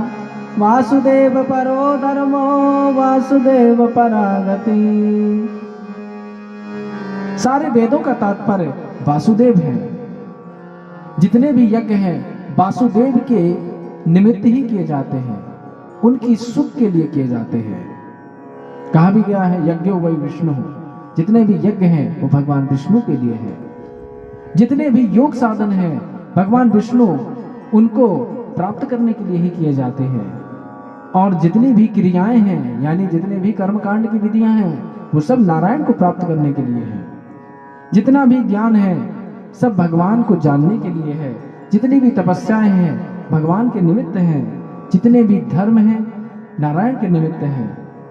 वासुदेव परो धर्मो वासुदेव परा गति। सारे वेदों का तात्पर्य वासुदेव है। जितने भी यज्ञ हैं वासुदेव के निमित्त ही किए जाते हैं, उनकी सुख के लिए किए जाते हैं। कहा भी गया है यज्ञो वै विष्णु। जितने भी यज्ञ हैं वो भगवान विष्णु के लिए है। जितने भी योग साधन हैं भगवान विष्णु उनको प्राप्त करने के लिए ही किए जाते हैं। और जितनी भी क्रियाएं हैं यानी जितने भी कर्मकांड की विधियां हैं वो सब नारायण को प्राप्त करने के लिए है। जितना भी ज्ञान है सब भगवान को जानने के लिए है। जितनी भी तपस्याएं हैं भगवान के निमित्त हैं। जितने भी धर्म हैं नारायण के निमित्त हैं।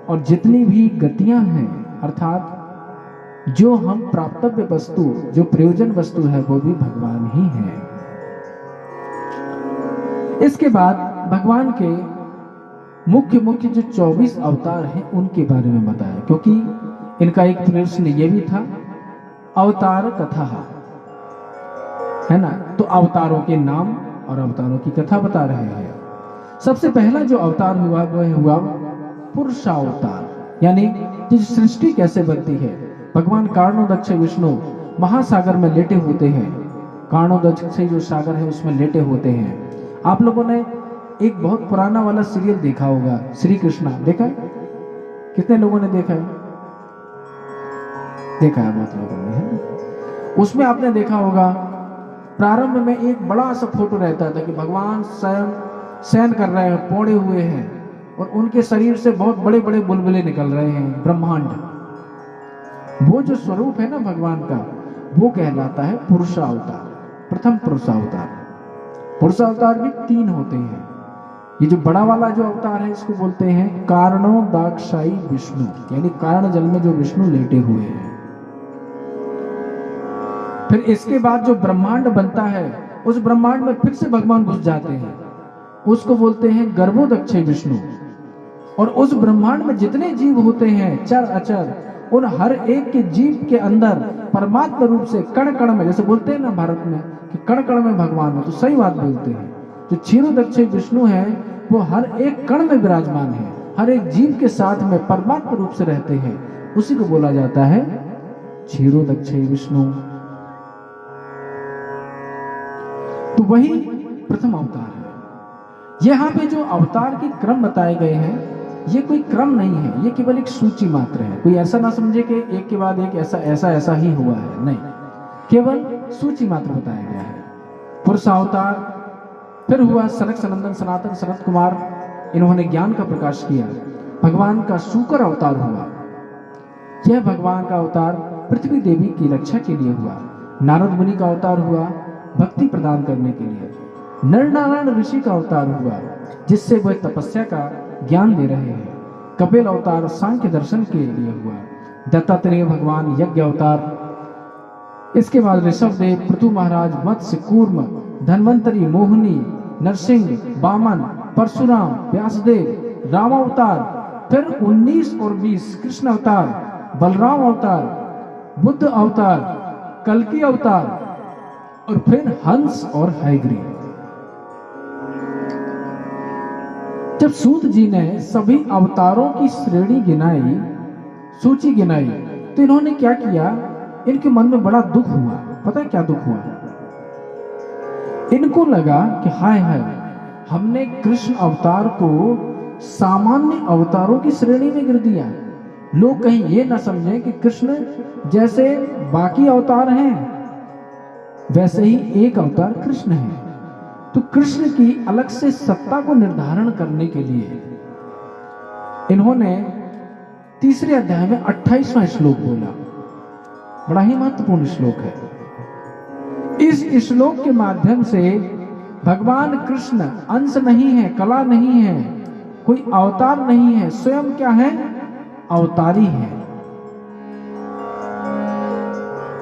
और जितनी भी गतियां हैं अर्थात जो हम प्राप्तव्य वस्तु जो प्रयोजन वस्तु है वो भी भगवान ही है। इसके बाद भगवान के मुख्य जो 24 अवतार हैं उनके बारे में बताया, क्योंकि इनका एक प्रश्न ये भी था अवतार कथा है ना। तो अवतारों के नाम और अवतारों की कथा बता रहे हैं। सबसे पहला जो अवतार हुआ वह हुआ पुरुषावतार, यानी कि सृष्टि कैसे बनती है। भगवान कारणोदक्ष विष्णु महासागर में लेटे होते हैं। कारणोदक्ष जो सागर है उसमें लेटे होते हैं। आप लोगों ने एक बहुत पुराना वाला सीरियल देखा होगा श्री कृष्णा, देखा है? कितने लोगों ने देखा है? देखा है बहुत लोगों ने, है? उसमें आपने देखा होगा प्रारंभ में एक बड़ा सा फोटो रहता था कि भगवान स्वयं शयन कर रहे हैं, पौड़े हुए हैं और उनके शरीर से बहुत बड़े बड़े बुलबुले निकल रहे हैं, ब्रह्मांड। वो जो स्वरूप है ना भगवान का वो कहलाता है पुरुषावतार, प्रथम पुरुषावतार। पुरुषावतार भी 3 होते हैं। ये जो बड़ा वाला जो अवतार है इसको बोलते हैं कारणोदाक्षाई विष्णु, यानी कारण जल में जो विष्णु लेटे हुए हैं। फिर इसके बाद जो ब्रह्मांड बनता है उस ब्रह्मांड में फिर से भगवान घुस जाते हैं उसको बोलते हैं गर्भोदक्षय विष्णु। और उस ब्रह्मांड में जितने जीव होते हैं, चर अचर, उन हर एक के जीव के अंदर परमात्मा रूप से कण कण में, जैसे बोलते हैं ना भारत में कि कण कण में भगवान है, तो सही बात बोलते हैं। जो क्षीरोदक्षय विष्णु है वो हर एक कण में विराजमान है, हर एक जीव के साथ में परमात्मा रूप से रहते हैं, उसी को बोला जाता है क्षीरोदक्षय विष्णु। तो वही प्रथम अवतार है। यहाँ पे जो अवतार के क्रम बताए गए हैं ये कोई क्रम नहीं है, ये केवल एक सूची मात्र है। कोई ऐसा ना समझे कि एक के बाद एक ऐसा ऐसा ऐसा ही हुआ है, नहीं, केवल सूची मात्र बताया गया है। पुरुष अवतार, फिर हुआ सनक सनंदन सनातन सनत कुमार, इन्होंने ज्ञान का प्रकाश किया। भगवान का शूकर अवतार हुआ, यह भगवान का अवतार पृथ्वी देवी की रक्षा के लिए हुआ। नारद मुनि का अवतार हुआ भक्ति प्रदान करने के लिए। नर नारायण ऋषि का अवतार हुआ जिससे वह तपस्या का ज्ञान दे रहे हैं। कपिल अवतार सांख्य दर्शन के लिए हुआ। दत्तात्रेय भगवान यज्ञ अवतार। इसके बाद ऋषभ देव, पृथु महाराज, मत्स्य कूर्म, धन्वंतरी, मोहिनी, नरसिंह, वामन, परशुराम, व्यासदेव, राम अवतार, फिर 19 और 20 कृष्ण अवतार, बलराम अवतार, बुद्ध अवतार, कल्कि अवतार, और फिर हंस और हयग्रीव। जब सूत जी ने सभी अवतारों की श्रेणी गिनाई, सूची गिनाई, तो इन्होंने क्या किया, इनके मन में बड़ा दुख हुआ। पता है क्या दुख हुआ? इनको लगा कि हाय हाय, हमने कृष्ण अवतार को सामान्य अवतारों की श्रेणी में गिर दिया। लोग कहीं ये ना समझें कि कृष्ण जैसे बाकी अवतार हैं वैसे ही एक अवतार कृष्ण है। तो कृष्ण की अलग से सत्ता को निर्धारण करने के लिए इन्होंने तीसरे अध्याय में 28वां श्लोक बोला। बड़ा ही महत्वपूर्ण श्लोक है। इस श्लोक के माध्यम से भगवान कृष्ण अंश नहीं है, कला नहीं है, कोई अवतार नहीं है, स्वयं क्या है, अवतारी है।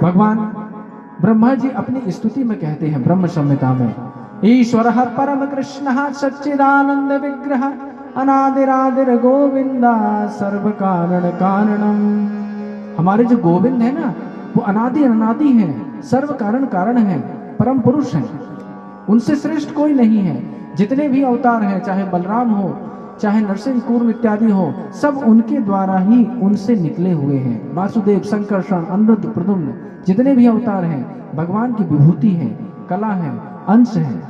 भगवान ब्रह्मा जी अपनी स्तुति में कहते हैं ब्रह्म संहिता में, ईश्वर परम कृष्ण सच्चिदानंद विग्रह अनादिरादिर गोविंदा सर्व कारण कारणम। हमारे जो गोविंद है ना वो अनादि अनादि है, सर्व कारण कारण है, परम पुरुष है, उनसे श्रेष्ठ कोई नहीं है। जितने भी अवतार हैं, चाहे बलराम हो, चाहे नरसिंह कूर्म इत्यादि हो, सब उनके द्वारा ही उनसे निकले हुए हैं। वासुदेव, संकर्षण, अनिरुद्ध, प्रद्युम्न, जितने भी अवतार हैं भगवान की विभूति है, कला है, अंश है।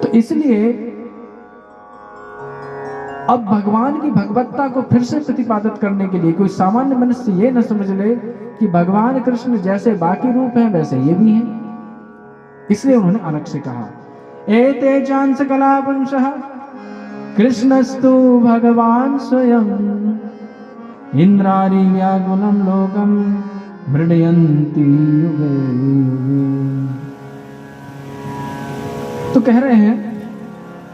तो इसलिए अब भगवान की भगवत्ता को फिर से प्रतिपादित करने के लिए कोई सामान्य मनुष्य ये न समझ ले कि भगवान कृष्ण जैसे बाकी रूप हैं वैसे ये भी हैं। इसलिए उन्होंने अलग से कहा, एते चांस कला पुंसः कृष्णस्तु भगवान स्वयं इंद्रारी व्याकुलं लोकम मृडयन्ति युगे। तो कह रहे हैं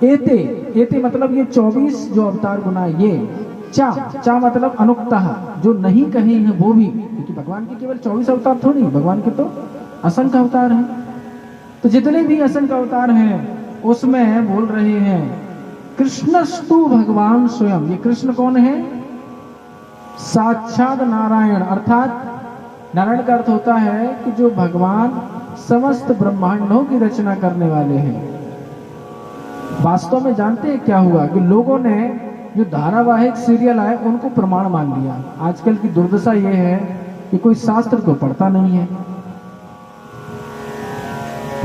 एते, एते मतलब ये 24 जो अवतार गुना, ये चा मतलब अनुक्तः, जो नहीं कहे हैं वो भी, क्योंकि भगवान के केवल 24 अवतार थोड़ी, भगवान के तो असंख्य अवतार हैं। तो जितने भी असंख्य अवतार हैं उसमें बोल रहे हैं कृष्णस्तु भगवान स्वयं। ये कृष्ण कौन है? साक्षात नारायण, अर्थात नारायण का अर्थ होता है कि जो भगवान समस्त ब्रह्मांडों की रचना करने वाले हैं। वास्तव में जानते हैं क्या हुआ कि लोगों ने जो धारावाहिक सीरियल आए उनको प्रमाण मान लिया। आजकल की दुर्दशा यह है कि कोई शास्त्र को पढ़ता नहीं है।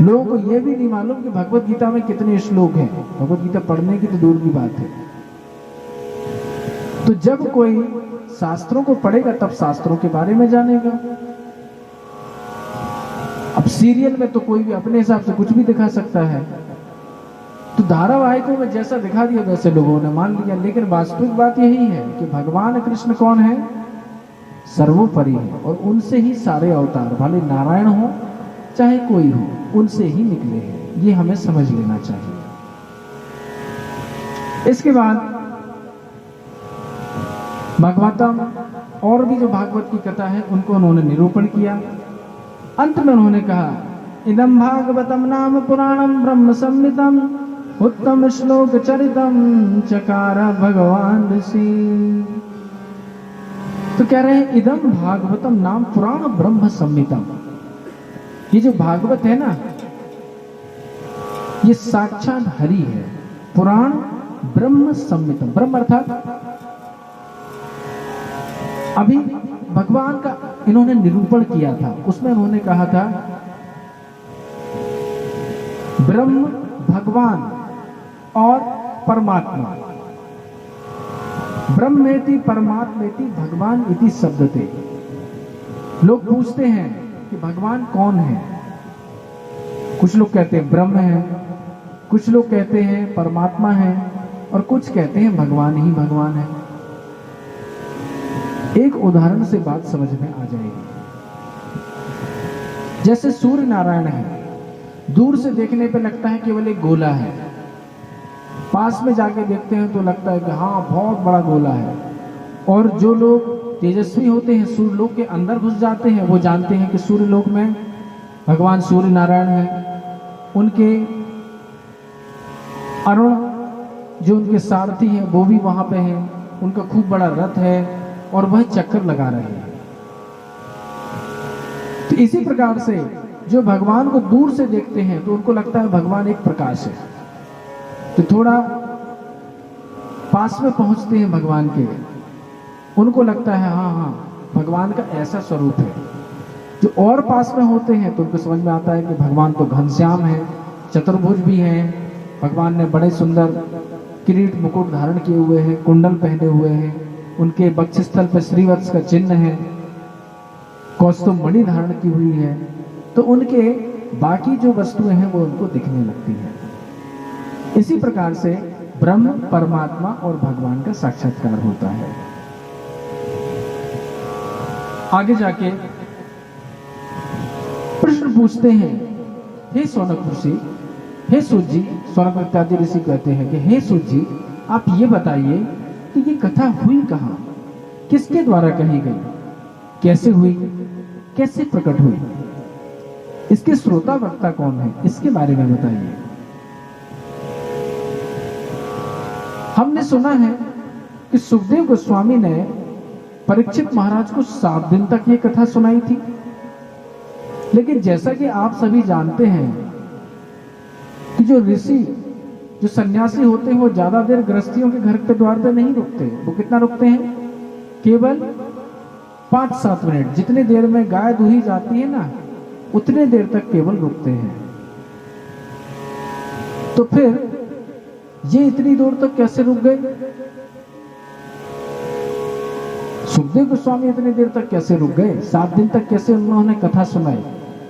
लोगों को यह भी नहीं मालूम कि भगवत गीता में कितने श्लोक हैं। भगवत गीता पढ़ने की तो दूर की बात है। तो जब कोई शास्त्रों को पढ़ेगा तब शास्त्रों के बारे में जानेगा। अब सीरियल में तो कोई भी अपने हिसाब से कुछ भी दिखा सकता है, तो धारावाहिकों में जैसा दिखा दिया वैसे लोगों ने मान लिया। लेकिन वास्तविक बात यही है कि भगवान कृष्ण कौन है? सर्वोपरि है, और उनसे ही सारे अवतार, भले नारायण हो चाहे कोई हो, उनसे ही निकले हैं। ये हमें समझ लेना चाहिए। इसके बाद भागवतम और भी जो भागवत की कथा है उनको उन्होंने निरूपण किया। अंत में उन्होंने कहा इदं भागवतम नाम पुराणम ब्रह्म संहितम उत्तम श्लोक चरितम चकार भगवान ऋषि। तो कह रहे हैं इदम भागवतम नाम पुराण ब्रह्म संहितम। ये जो भागवत है ना, ये साक्षात हरि है। पुराण ब्रह्म संहितम, ब्रह्म अर्थात अभी भगवान का इन्होंने निरूपण किया था, उसमें उन्होंने कहा था ब्रह्म भगवान और परमात्मा, ब्रह्मेति परमात्मेति भगवान इति शब्दते। लोग पूछते हैं कि भगवान कौन है। कुछ लोग कहते हैं ब्रह्म है, कुछ लोग कहते हैं परमात्मा है, और कुछ कहते हैं भगवान ही भगवान है। एक उदाहरण से बात समझ में आ जाएगी। जैसे सूर्य नारायण है, दूर से देखने पे लगता है केवल एक गोला है, पास में जाके देखते हैं तो लगता है कि हाँ बहुत बड़ा गोला है। और जो लोग तेजस्वी होते हैं, सूर्य लोक के अंदर घुस जाते हैं, वो जानते हैं कि सूर्य लोक में भगवान सूर्य नारायण है। उनके अरुण जो उनके सारथी हैं वो भी वहां पे हैं, उनका खूब बड़ा रथ है और वह चक्कर लगा रहे हैं। तो इसी प्रकार से जो भगवान को दूर से देखते हैं तो उनको लगता है भगवान एक प्रकाश है। तो थोड़ा पास में पहुंचते हैं भगवान के, उनको लगता है हाँ हाँ भगवान का ऐसा स्वरूप है। जो और पास में होते हैं तो उनको समझ में आता है कि भगवान तो घनश्याम है, चतुर्भुज भी हैं, भगवान ने बड़े सुंदर किरीट मुकुट धारण किए हुए हैं, कुंडल पहने हुए हैं, उनके वक्षस्थल पर श्रीवत्स का चिन्ह है, कौस्तुभ मणि धारण की हुई है। तो उनके बाकी जो वस्तुएं हैं वो उनको दिखने लगती हैं। इसी प्रकार से ब्रह्म परमात्मा और भगवान का साक्षात्कार होता है। आगे जाके प्रश्न पूछते हैं, हे सौनक ऋषि, हे सूत जी, सौनक इत्यादि ऋषि कहते हैं कि हे सूत जी, आप ये बताइए कि ये कथा हुई कहाँ, किसके द्वारा कही गई, कैसे हुई, कैसे प्रकट हुई, इसके श्रोता वक्ता कौन है, इसके बारे में बताइए। हमने सुना है कि सुखदेव गोस्वामी ने परीक्षित महाराज को 7 दिन तक ये कथा सुनाई थी। लेकिन जैसा कि आप सभी जानते हैं कि जो ऋषि, जो सन्यासी होते हैं, वो ज्यादा देर गृहस्थियों के घर के द्वार पे नहीं रुकते। वो कितना रुकते हैं? केवल 5-7 मिनट। जितने देर में गाय दूही जाती है ना, उतने देर तक केवल रुकते हैं। तो फिर ये इतनी दूर तक कैसे रुक गए? सुखदेव गोस्वामी इतनी देर तक कैसे रुक गए? 7 दिन तक कैसे उन्होंने कथा सुनाई?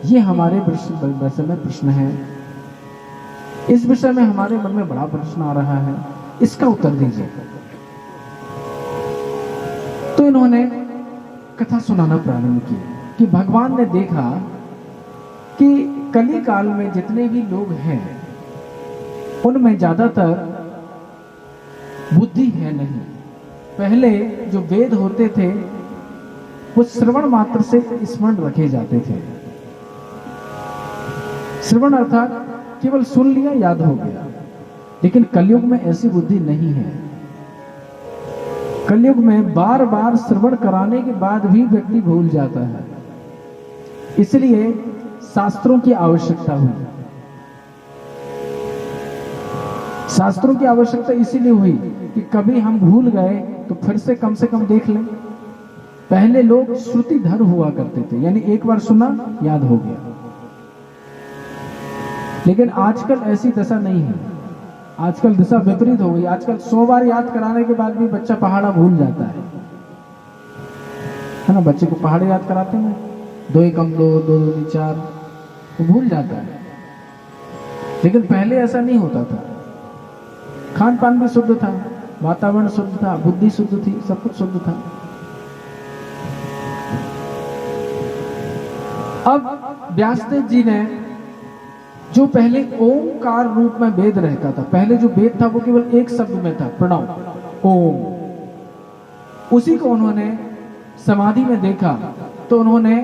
ये हमारे विषय में प्रश्न है। इस विषय में हमारे मन में बड़ा प्रश्न आ रहा है, इसका उत्तर दीजिए। तो इन्होंने कथा सुनाना प्रारंभ की कि भगवान ने देखा कि कली काल में जितने भी लोग हैं उनमें ज्यादातर बुद्धि है नहीं। पहले जो वेद होते थे वो श्रवण मात्र से स्मरण रखे जाते थे। श्रवण अर्थात केवल सुन लिया, याद हो गया। लेकिन कलयुग में ऐसी बुद्धि नहीं है। कलयुग में बार बार श्रवण कराने के बाद भी व्यक्ति भूल जाता है। इसलिए शास्त्रों की आवश्यकता हुई। शास्त्रों की आवश्यकता इसीलिए हुई कि कभी हम भूल गए तो फिर से कम देख लें। पहले लोग श्रुतिधर हुआ करते थे, यानी एक बार सुना याद हो गया। लेकिन आजकल ऐसी दशा नहीं है। आजकल दिशा विपरीत हो गई। आजकल 100 बार याद कराने के बाद भी बच्चा पहाड़ा भूल जाता है ना। बच्चे को पहाड़े याद कराते हैं, 2 एकम 2, 2 दूनी 4, वो भूल जाता है। लेकिन पहले ऐसा नहीं होता था। खान पान भी शुद्ध था, वातावरण शुद्ध था, बुद्धि शुद्ध थी, सब कुछ शुद्ध था। अब व्यासदेव जी ने जो पहले ओमकार रूप में वेद रहता था, पहले जो वेद था वो केवल एक शब्द में था, प्रणव, ओम। उसी को उन्होंने समाधि में देखा तो उन्होंने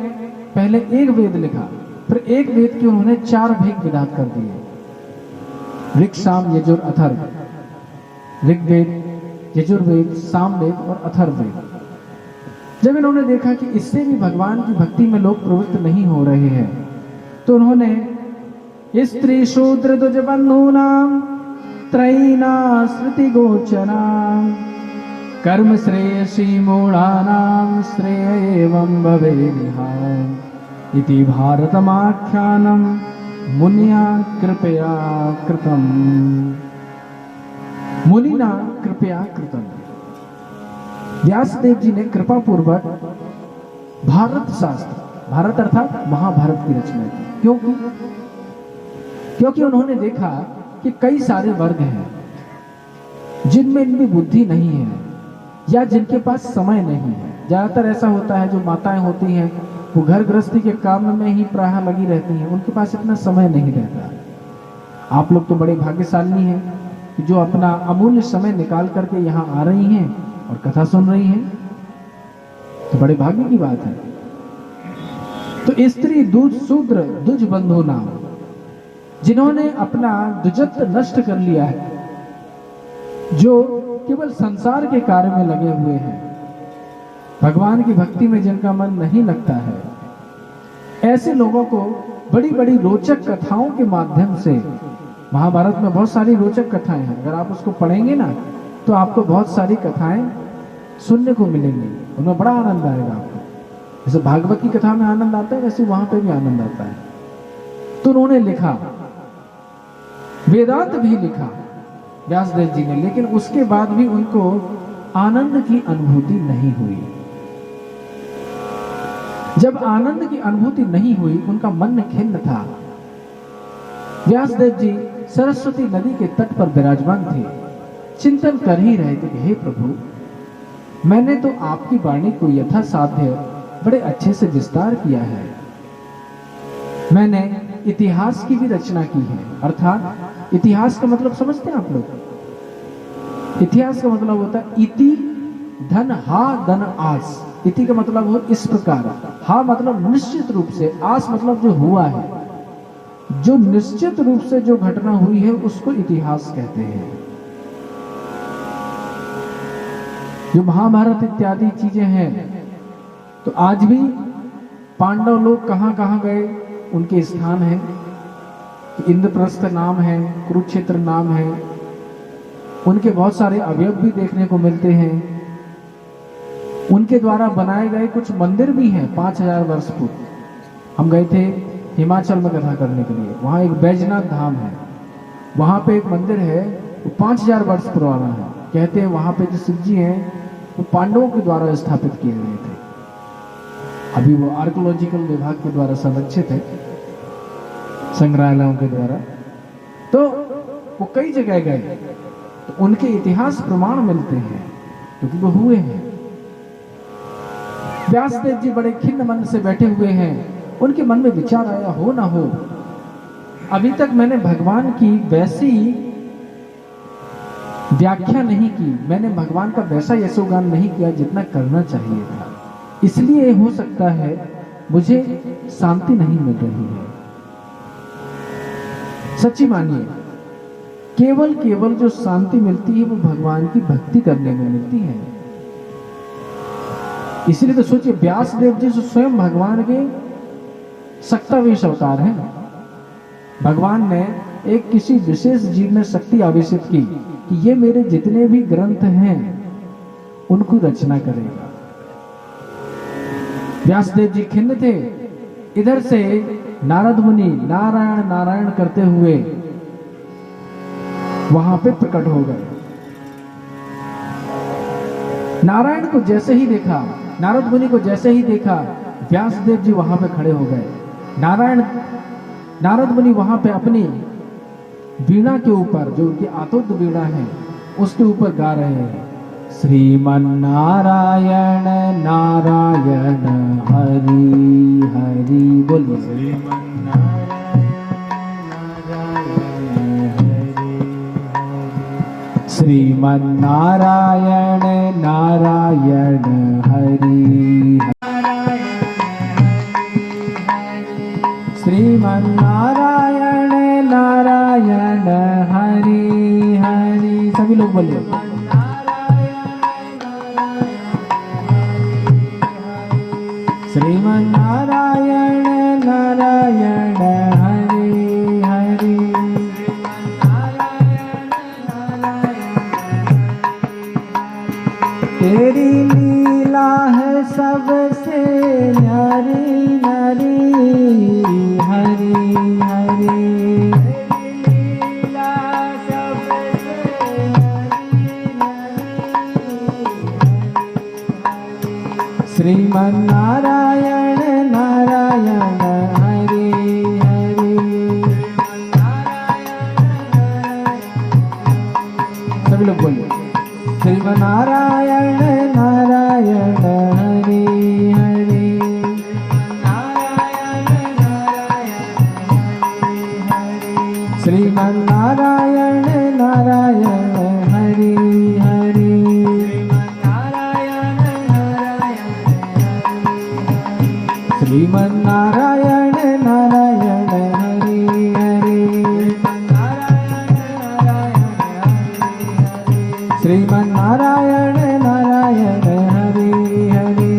पहले एक वेद लिखा, फिर एक वेद के उन्होंने 4 भेद विधात कर दिए, ऋग साम यजुर अथर्व। ऋग्वेद, यजुर्वेद, सामवेद और अथर्ववेद। जब इन्होंने देखा कि इससे भी भगवान की भक्ति में लोग प्रवृत्त नहीं हो रहे हैं, तो उन्होंने स्त्री शूद्र द्विज बंधूनाम त्रयीना श्रुति गोचराम कर्म श्रेयसी मूढ़ानाम श्रेय एवं भवेनिहाम इति भारतमाख्यानम मुनिया कृपया कृतम। मुनिना कृपया कृतम। व्यासदेव जी ने कृपा पूर्वक भारत शास्त्र, भारत अर्थात महाभारत की रचना की। क्योंकि उन्होंने देखा कि कई सारे वर्ग हैं जिनमें इनकी बुद्धि नहीं है या जिनके पास समय नहीं है। ज्यादातर ऐसा होता है, जो माताएं होती हैं वो घर गृहस्थी के काम में ही प्रायः लगी रहती हैं, उनके पास इतना समय नहीं रहता। आप लोग तो बड़े भाग्यशाली हैं कि जो अपना अमूल्य समय निकाल करके यहाँ आ रही हैं और कथा सुन रही हैं, तो बड़े भाग्य की बात है। तो स्त्री दूज शूद्र दुज बंधु नाम, जिन्होंने अपना दुजत्व नष्ट कर लिया है, जो केवल संसार के कार्य में लगे हुए हैं, भगवान की भक्ति में जिनका मन नहीं लगता है, ऐसे लोगों को बड़ी बड़ी रोचक कथाओं के माध्यम से, महाभारत में बहुत सारी रोचक कथाएं हैं, अगर आप उसको पढ़ेंगे ना तो आपको बहुत सारी कथाएं सुनने को मिलेंगी, उनमें बड़ा आनंद आएगा आपको। जैसे भागवत की कथा में आनंद आता है, वैसे वहां पे भी आनंद आता है। तो उन्होंने लिखा, वेदांत भी लिखा व्यासदेव जी ने, लेकिन उसके बाद भी उनको आनंद की अनुभूति नहीं हुई। जब आनंद की अनुभूति नहीं हुई, उनका मन खिन्न था। व्यासदेव जी सरस्वती नदी के तट पर विराजमान थे, चिंतन कर ही रहे थे कि हे प्रभु, मैंने तो आपकी वाणी को यथा साध्य बड़े अच्छे से विस्तार किया है। मैंने इतिहास की भी रचना की है, अर्थात इतिहास का मतलब समझते हैं आप लोग? इतिहास का मतलब होता है इति धन हा धन आस। इति का मतलब हो इस प्रकार, हा मतलब निश्चित रूप से, आस मतलब जो हुआ है, जो निश्चित रूप से जो घटना हुई है उसको इतिहास कहते हैं। जो महाभारत इत्यादि चीजें हैं, तो आज भी पांडव लोग कहां कहां गए, उनके स्थान है। इंद्रप्रस्थ नाम है, कुरुक्षेत्र नाम है, उनके बहुत सारे अवयव भी देखने को मिलते हैं। उनके द्वारा बनाए गए कुछ मंदिर भी हैं 5000 वर्ष पूर्व। हम गए थे हिमाचल में कथा करने के लिए, वहां एक बैजनाथ धाम है, वहां पे एक मंदिर है, वो 5000 वर्ष पुराना है। कहते हैं वहां पे जो शिव जी हैं वो पांडवों के द्वारा स्थापित किए गए थे। अभी वो आर्कियोलॉजिकल विभाग के द्वारा संरक्षित है, संग्रहालयों के द्वारा। तो वो कई जगह गए, तो उनके इतिहास प्रमाण मिलते हैं क्योंकि वो हुए हैं। व्यासदेव जी बड़े खिन्न मन से बैठे हुए हैं। उनके मन में विचार आया, हो ना हो, अभी तक मैंने भगवान की वैसी व्याख्या नहीं की, मैंने भगवान का वैसा यशोगान नहीं किया जितना करना चाहिए था, इसलिए हो सकता है मुझे शांति नहीं मिल रही है। सच्ची मानिए, केवल जो शांति मिलती है वो भगवान की भक्ति करने में मिलती है। इसलिए तो सोचिए, व्यासदेव जी जो स्वयं भगवान के शक्तावेश अवतार हैं, भगवान ने एक किसी विशेष जीव में शक्ति आवेशित की कि ये मेरे जितने भी ग्रंथ हैं उनको रचना करेगा। व्यासदेव जी खिन्न थे। इधर से नारद मुनि नारायण नारायण करते हुए वहां पे प्रकट हो गए। नारायण को जैसे ही देखा, नारद मुनि को जैसे ही देखा, व्यासदेव जी वहां पे खड़े हो गए। नारद मुनि वहां पे अपनी वीणा के ऊपर, जो उनकी आतुद्ध वीणा है, उसके ऊपर गा रहे हैं, श्रीमन नारायण नारायण हरि हरि। बोलिए श्रीमन श्रीमन नारायण नारायण हरि श्रीमन्नारायण नारायण हरि हरि। सभी लोग बोलिए श्रीमन्नारायण नारायण हरि हरि। तेरी लीला है सबसे न्यारी न्यारी हरि हरि। श्रीमन्नारायण नारायण हरि हरि। सभी लोग बोलिए श्रीमन्नारायण नारायण हरि हरि। श्रीमन्नारायण नारायण हरि हरि। श्रीमन्नारायण नारायण हरि हरि। श्रीमन्नारायण नारायण हरि हरि।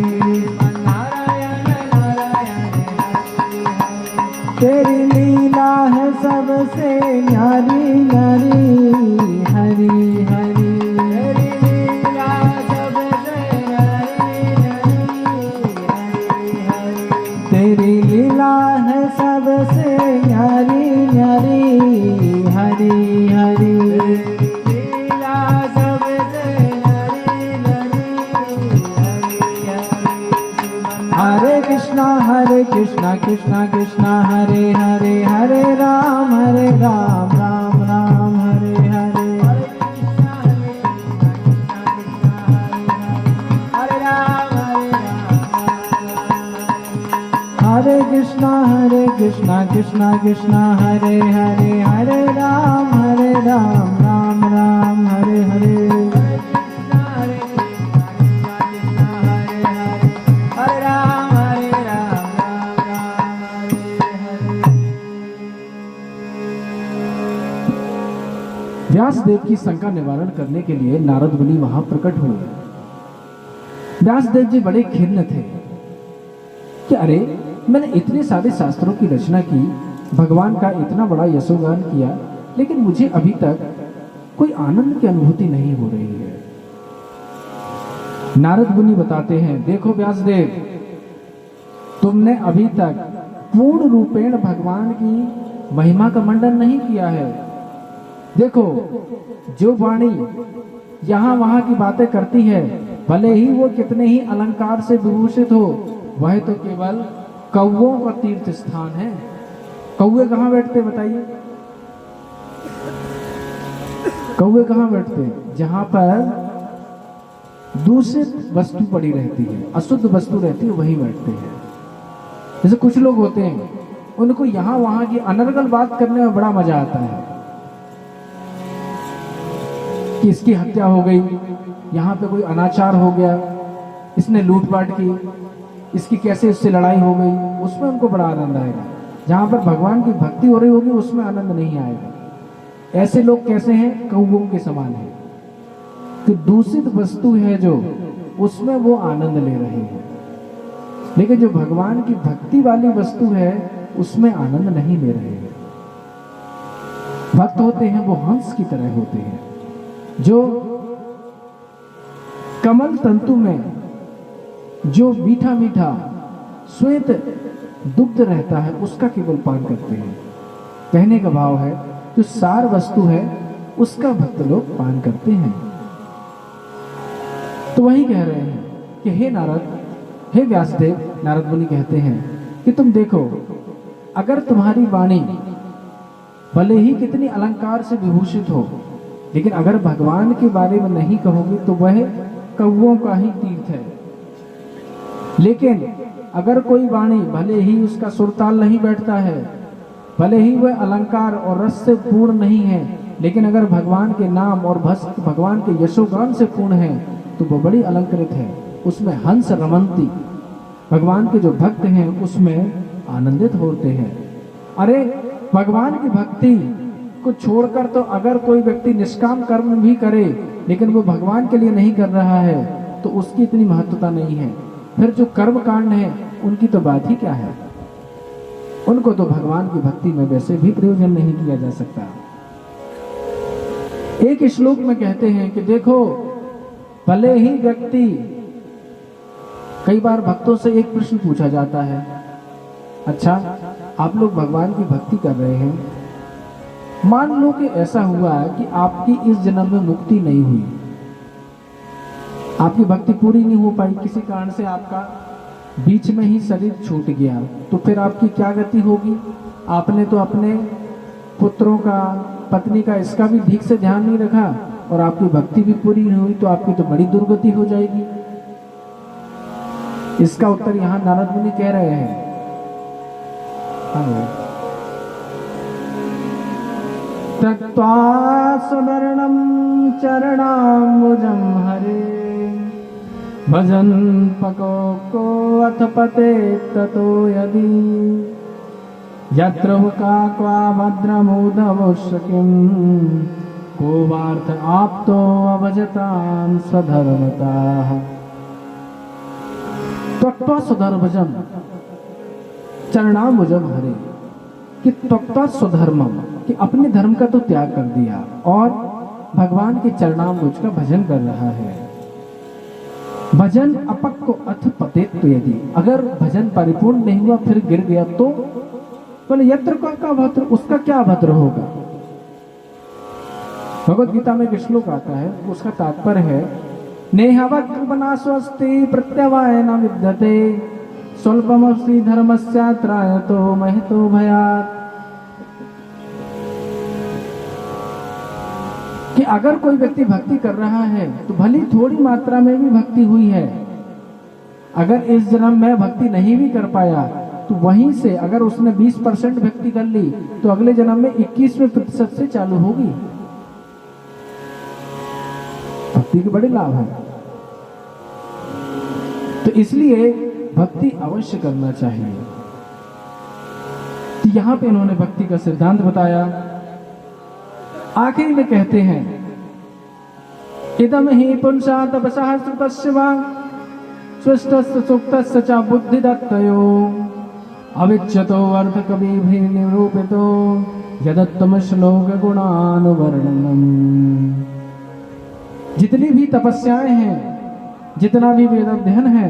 तेरी लीला है सबसे न्यारी न्यारी हरि हरि। तेरी लीला है सबसे न्यारी न्यारी हरि हरि। हरे कृष्णा कृष्णा कृष्णा हरे हरे हरे राम राम राम हरे हरे। हरे कृष्णा कृष्णा हरे हरे हरे राम राम राम हरे हरे। व्यासदेव की शंका निवारण करने के लिए नारद मुनि वहां प्रकट हुए। व्यासदेव जी बड़े खिन्न थे कि अरे मैंने इतने सारे शास्त्रों की रचना की, भगवान का इतना बड़ा यशोगान किया, लेकिन मुझे अभी तक कोई आनंद की अनुभूति नहीं हो रही है। नारद मुनि बताते हैं, देखो व्यासदेव, तुमने अभी तक पूर्ण रूपेण भगवान की महिमा का मंडन नहीं किया है। देखो, जो वाणी यहाँ वहां की बातें करती है, भले ही वो कितने ही अलंकार से विभूषित हो, वह तो केवल कौवों का तीर्थ स्थान है। कौवे कहाँ बैठते बताइए? कौवे कहाँ बैठते? जहां पर दूषित वस्तु पड़ी रहती है, अशुद्ध वस्तु रहती है, वहीं बैठते हैं। जैसे कुछ लोग होते हैं, उनको यहाँ वहां की अनर्गल बात करने में बड़ा मजा आता है कि इसकी हत्या हो गई, यहाँ पे कोई अनाचार हो गया, इसने लूटपाट की, इसकी कैसे इससे लड़ाई हो गई, उसमें उनको बड़ा आनंद आएगा। जहां पर भगवान की भक्ति हो रही होगी उसमें आनंद नहीं आएगा। ऐसे लोग कैसे हैं? कौवों के समान है कि दूषित वस्तु है जो, उसमें वो आनंद ले रहे हैं, लेकिन जो भगवान की भक्ति वाली वस्तु है उसमें आनंद नहीं ले रहे हैं। भक्त होते हैं वो हंस की तरह होते हैं, जो कमल तंतु में जो मीठा मीठा श्वेत दुग्ध रहता है उसका केवल पान करते हैं। कहने का भाव है, जो सार वस्तु है उसका भक्त लोग पान करते हैं। तो वही कह रहे हैं कि हे नारद, हे व्यासदेव, नारद मुनि कहते हैं कि तुम देखो, अगर तुम्हारी वाणी भले ही कितनी अलंकार से विभूषित हो, लेकिन अगर भगवान के बारे में नहीं कहोगे तो वह कौवों का ही तीर्थ है। लेकिन अगर कोई वाणी भले ही उसका सुरताल नहीं बैठता है, भले ही वह अलंकार और रस से पूर्ण नहीं है, लेकिन अगर भगवान के नाम और भगवान के यशोगान से पूर्ण है तो वह बड़ी अलंकृत है। उसमें हंस रमंती, भगवान के जो भक्त हैं उसमें आनंदित होते हैं। अरे भगवान की भक्ति को छोड़कर तो अगर कोई व्यक्ति निष्काम कर्म भी करे लेकिन वो भगवान के लिए नहीं कर रहा है तो उसकी इतनी महत्वता नहीं है। फिर जो कर्म कांड है उनकी तो बात ही क्या है, उनको तो भगवान की भक्ति में वैसे भी प्रयोजन नहीं किया जा सकता। एक श्लोक में कहते हैं कि देखो भले ही व्यक्ति, कई बार भक्तों से एक प्रश्न पूछा जाता है, अच्छा आप लोग भगवान की भक्ति कर रहे हैं, मान लो कि ऐसा हुआ कि आपकी इस जन्म में मुक्ति नहीं हुई, आपकी भक्ति पूरी नहीं हो पाई, किसी कारण से आपका बीच में ही शरीर छूट गया, तो फिर आपकी क्या गति होगी? आपने तो अपने पुत्रों का, पत्नी का, इसका भी ठीक से ध्यान नहीं रखा और आपकी भक्ति भी पूरी नहीं हुई, तो आपकी तो बड़ी दुर्गति हो जाएगी। इसका उत्तर यहाँ नारद मुनि कह रहे हैं। त्यक्त्वा सुवर्णं चरणाम्बुजं हरे भजन पको को अथ पते ततो यदि यत्र हुका क्वा भद्रमुदवश्यकिं को वार्थ आप्तो अभजतां स्वधर्मताः। त्यक्त्वा स्वधर्मजं चरणाम्बुजं हरे, कि त्यक्त्वा स्वधर्मम, कि अपने धर्म का तो त्याग कर दिया और भगवान के चरणाम्बुज का भजन कर रहा है। भजन अपक को अथ पतेत तो यदि, अगर भजन परिपूर्ण नहीं हुआ फिर गिर गया तो बोले यत्र का भद्र, उसका क्या भद्र होगा? भगवत गीता में एक श्लोक आता है, उसका तात्पर्य है नेहवक्बना स्वस्ति प्रत्यवाय न विद्यते स्वल्पमस्ति धर्मस्यात्रायतो महतो भयात्। कि अगर कोई व्यक्ति भक्ति कर रहा है तो भली थोड़ी मात्रा में भी भक्ति हुई है, अगर इस जन्म में भक्ति नहीं भी कर पाया तो वहीं से अगर उसने 20% भक्ति कर ली तो अगले जन्म में 21% से चालू होगी। भक्ति के बड़े लाभ हैं, तो इसलिए भक्ति अवश्य करना चाहिए। तो यहां पे इन्होंने भक्ति का सिद्धांत बताया। आखिर में कहते हैं इदम ही पुंसा तपसा सुतस्वा स्वस्थ सुक्तस् च बुद्धिदत्तयो अविच्यतो अर्थ कवि भी निरूपितो यदत्तम श्लोक गुणानुवर्णनम। जितनी भी तपस्याएं हैं, जितना भी वेद अध्ययन है,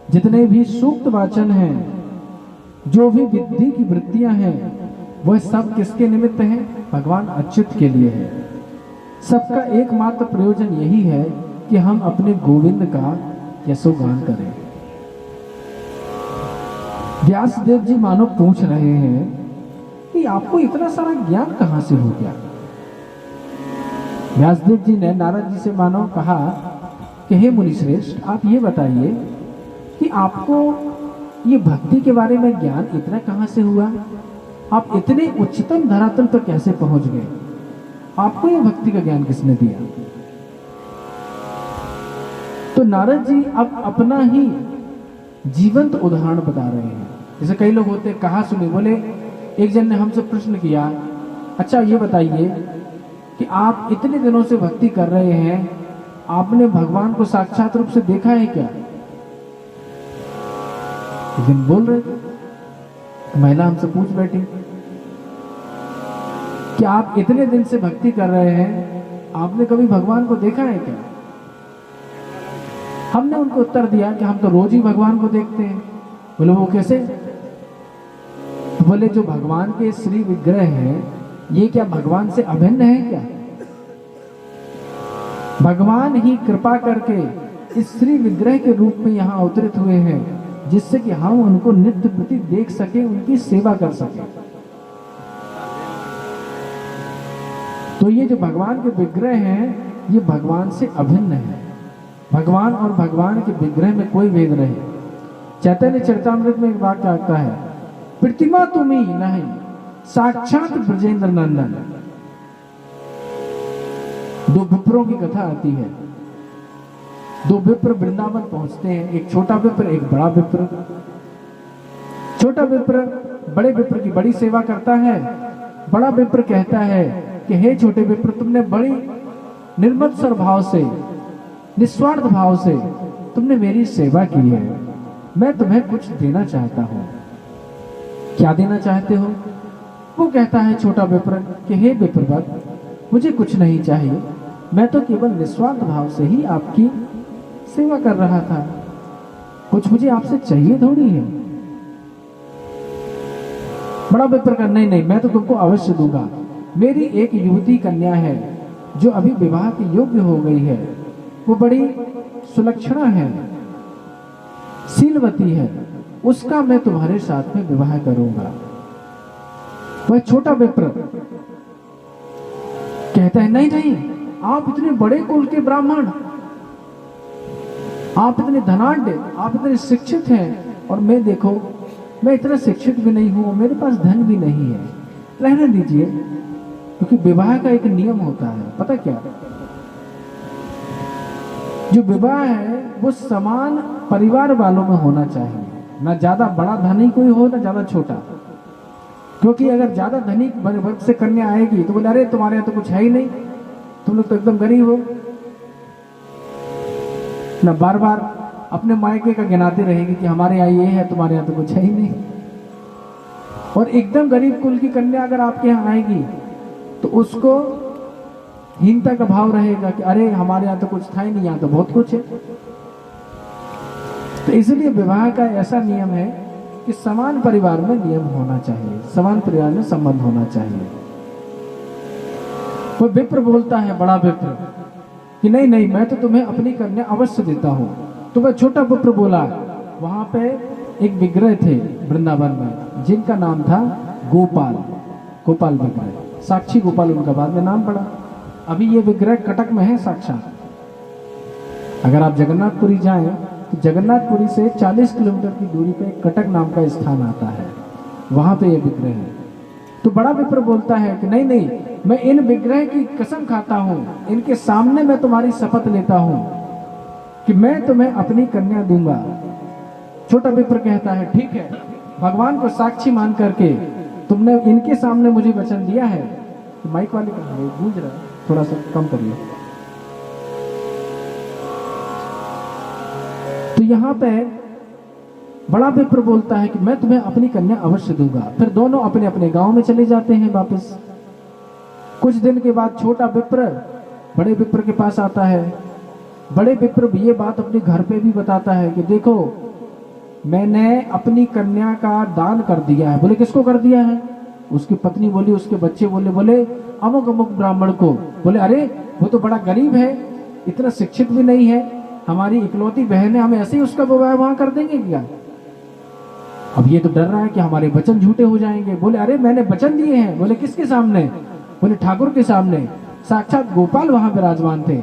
जितने भी सूक्त वाचन हैं, जो भी विद्धि की वृत्तियां हैं, वह सब किसके निमित्त है? भगवान अच्युत के लिए है। सबका एकमात्र प्रयोजन यही है कि हम अपने गोविंद का यशोगान करें। व्यासदेव जी मानो पूछ रहे हैं कि आपको इतना सारा ज्ञान कहां से हो गया? व्यासदेव जी ने नारद जी से मानो कहा कि हे मुनिश्रेष्ठ, आप ये बताइए कि आपको ये भक्ति के बारे में ज्ञान इतना कहां से हुआ? आप इतने उच्चतम धरातल पर कैसे पहुंच गए? आपको ये भक्ति का ज्ञान किसने दिया? तो नारद जी अब अपना ही जीवंत उदाहरण बता रहे हैं। जैसे कई लोग होते, कहा सुने, बोले एक जन ने हमसे प्रश्न किया, अच्छा ये बताइए कि आप इतने दिनों से भक्ति कर रहे हैं, आपने भगवान को साक्षात रूप से देखा है क्या? लेकिन बोल रहे थे, महिला हमसे पूछ बैठी कि आप इतने दिन से भक्ति कर रहे हैं, आपने कभी भगवान को देखा है क्या? हमने उनको उत्तर दिया कि हम तो रोज ही भगवान को देखते हैं। बोले वो कैसे? तो बोले जो भगवान के श्री विग्रह हैं, ये क्या भगवान से अभिन्न है क्या? भगवान ही कृपा करके इस श्री विग्रह के रूप में यहाँ अवतरित हुए हैं, जिससे कि हम उनको नित्य प्रति देख सके, उनकी सेवा कर सके। तो ये जो भगवान के विग्रह हैं, ये भगवान से अभिन्न है। भगवान और भगवान के विग्रह में कोई भेद नहीं। चैतन्य चरितामृत में एक वाक्य आता है, प्रतिमा तुम्ही नहीं साक्षात ब्रजेंद्र नंदन। दो विप्रों की कथा आती है। दो विप्र वृंदावन पहुंचते हैं, एक छोटा विप्र, एक बड़ा विप्र। छोटा विप्र बड़े विप्र की बड़ी सेवा करता है। बड़ा विप्र कहता है कि हे छोटे विप्र, तुमने बड़ी निर्मत्सर भाव से, निस्वार्थ भाव से तुमने मेरी सेवा की है। मैं तुम्हें कुछ देना चाहता हूं। क्या देना चाहते हो? वो कहता है छोटा विप्र कि हे विप्रवत, मुझे कुछ नहीं चाहिए, मैं तो केवल निस्वार्थ भाव से ही आपकी सेवा कर रहा था, कुछ मुझे आपसे चाहिए थोड़ी है। बड़ा विप्र का नहीं नहीं, मैं तो तुमको अवश्य दूंगा। मेरी एक युवती कन्या है जो अभी विवाह के योग्य हो गई है, वो बड़ी सुलक्षणा है, शीलवती है, उसका मैं तुम्हारे साथ में विवाह करूंगा। वह छोटा विप्र कहता है नहीं नहीं, आप इतने बड़े कुल के ब्राह्मण, आप इतने धनाढ्य, आप इतने शिक्षित हैं, और मैं देखो मैं इतना शिक्षित भी नहीं हूं, मेरे पास धन भी नहीं है, रहने दीजिए। क्योंकि विवाह का एक नियम होता है, पता क्या, जो विवाह है वो समान परिवार वालों में होना चाहिए, ना ज्यादा बड़ा धनी कोई हो ना ज्यादा छोटा। क्योंकि अगर ज्यादा धनी वर्ग से कन्या आएगी तो बोले अरे तुम्हारे यहाँ तो कुछ है ही नहीं, तुम लोग तो एकदम गरीब हो, ना बार बार अपने मायके का गिनाते रहेगी कि हमारे यहाँ ये है, तुम्हारे यहाँ तो कुछ है ही नहीं। और एकदम गरीब कुल की कन्या अगर आपके यहाँ आएगी तो उसको हीनता का भाव रहेगा कि अरे हमारे यहाँ तो कुछ था ही नहीं, यहाँ तो बहुत कुछ है। तो इसलिए विवाह का ऐसा नियम है कि समान परिवार में नियम होना चाहिए, समान परिवार में संबंध होना चाहिए। वो विप्र बोलता है, बड़ा विप्र, कि नहीं नहीं, मैं तो तुम्हें अपनी कन्या अवश्य देता हूं। तो वह छोटा विप्र बोला, वहां पे एक विग्रह थे वृंदावन में जिनका नाम था गोपाल, गोपाल विग्रह, साक्षी गोपाल उनका बाद में नाम पड़ा। अभी ये विग्रह कटक में है साक्षात। अगर आप जगन्नाथपुरी जाएं तो जगन्नाथपुरी से 40 किलोमीटर की दूरी पे कटक नाम का स्थान आता है, वहां पे ये विग्रह है। तो बड़ा विप्र बोलता है कि नहीं नहीं, मैं इन विग्रह की कसम खाता हूं, इनके सामने मैं तुम्हारी शपथ लेता हूं कि मैं तुम्हें अपनी कन्या दूंगा। छोटा विप्र कहता है ठीक है, भगवान को साक्षी मान करके तुमने इनके सामने मुझे वचन दिया है। तो माइक वाले का गूंज रहा है, थोड़ा सा कम करिए। तो यहाँ पे बड़ा विप्र बोलता है कि मैं तुम्हें अपनी कन्या अवश्य दूंगा। फिर दोनों अपने अपने गांव में चले जाते हैं वापस। कुछ दिन के बाद छोटा विप्र बड़े विप्र के पास आता है। बड़े विप्र ये बात अपने घर पे भी बताता है कि देखो मैंने अपनी कन्या का दान कर दिया है। बोले किसको कर दिया है? उसकी पत्नी बोली, उसके बच्चे बोले अमुक अमुक ब्राह्मण को। बोले अरे वो तो बड़ा गरीब है, इतना शिक्षित भी नहीं है, हमारी इकलौती बहन है, हमें ऐसे ही उसका विवाह वहां कर देंगे क्या? अब ये तो डर रहा है कि हमारे वचन झूठे हो जाएंगे। बोले अरे मैंने वचन दिए हैं। बोले किसके सामने? बोले ठाकुर के सामने, साक्षात गोपाल वहां विराजमान थे।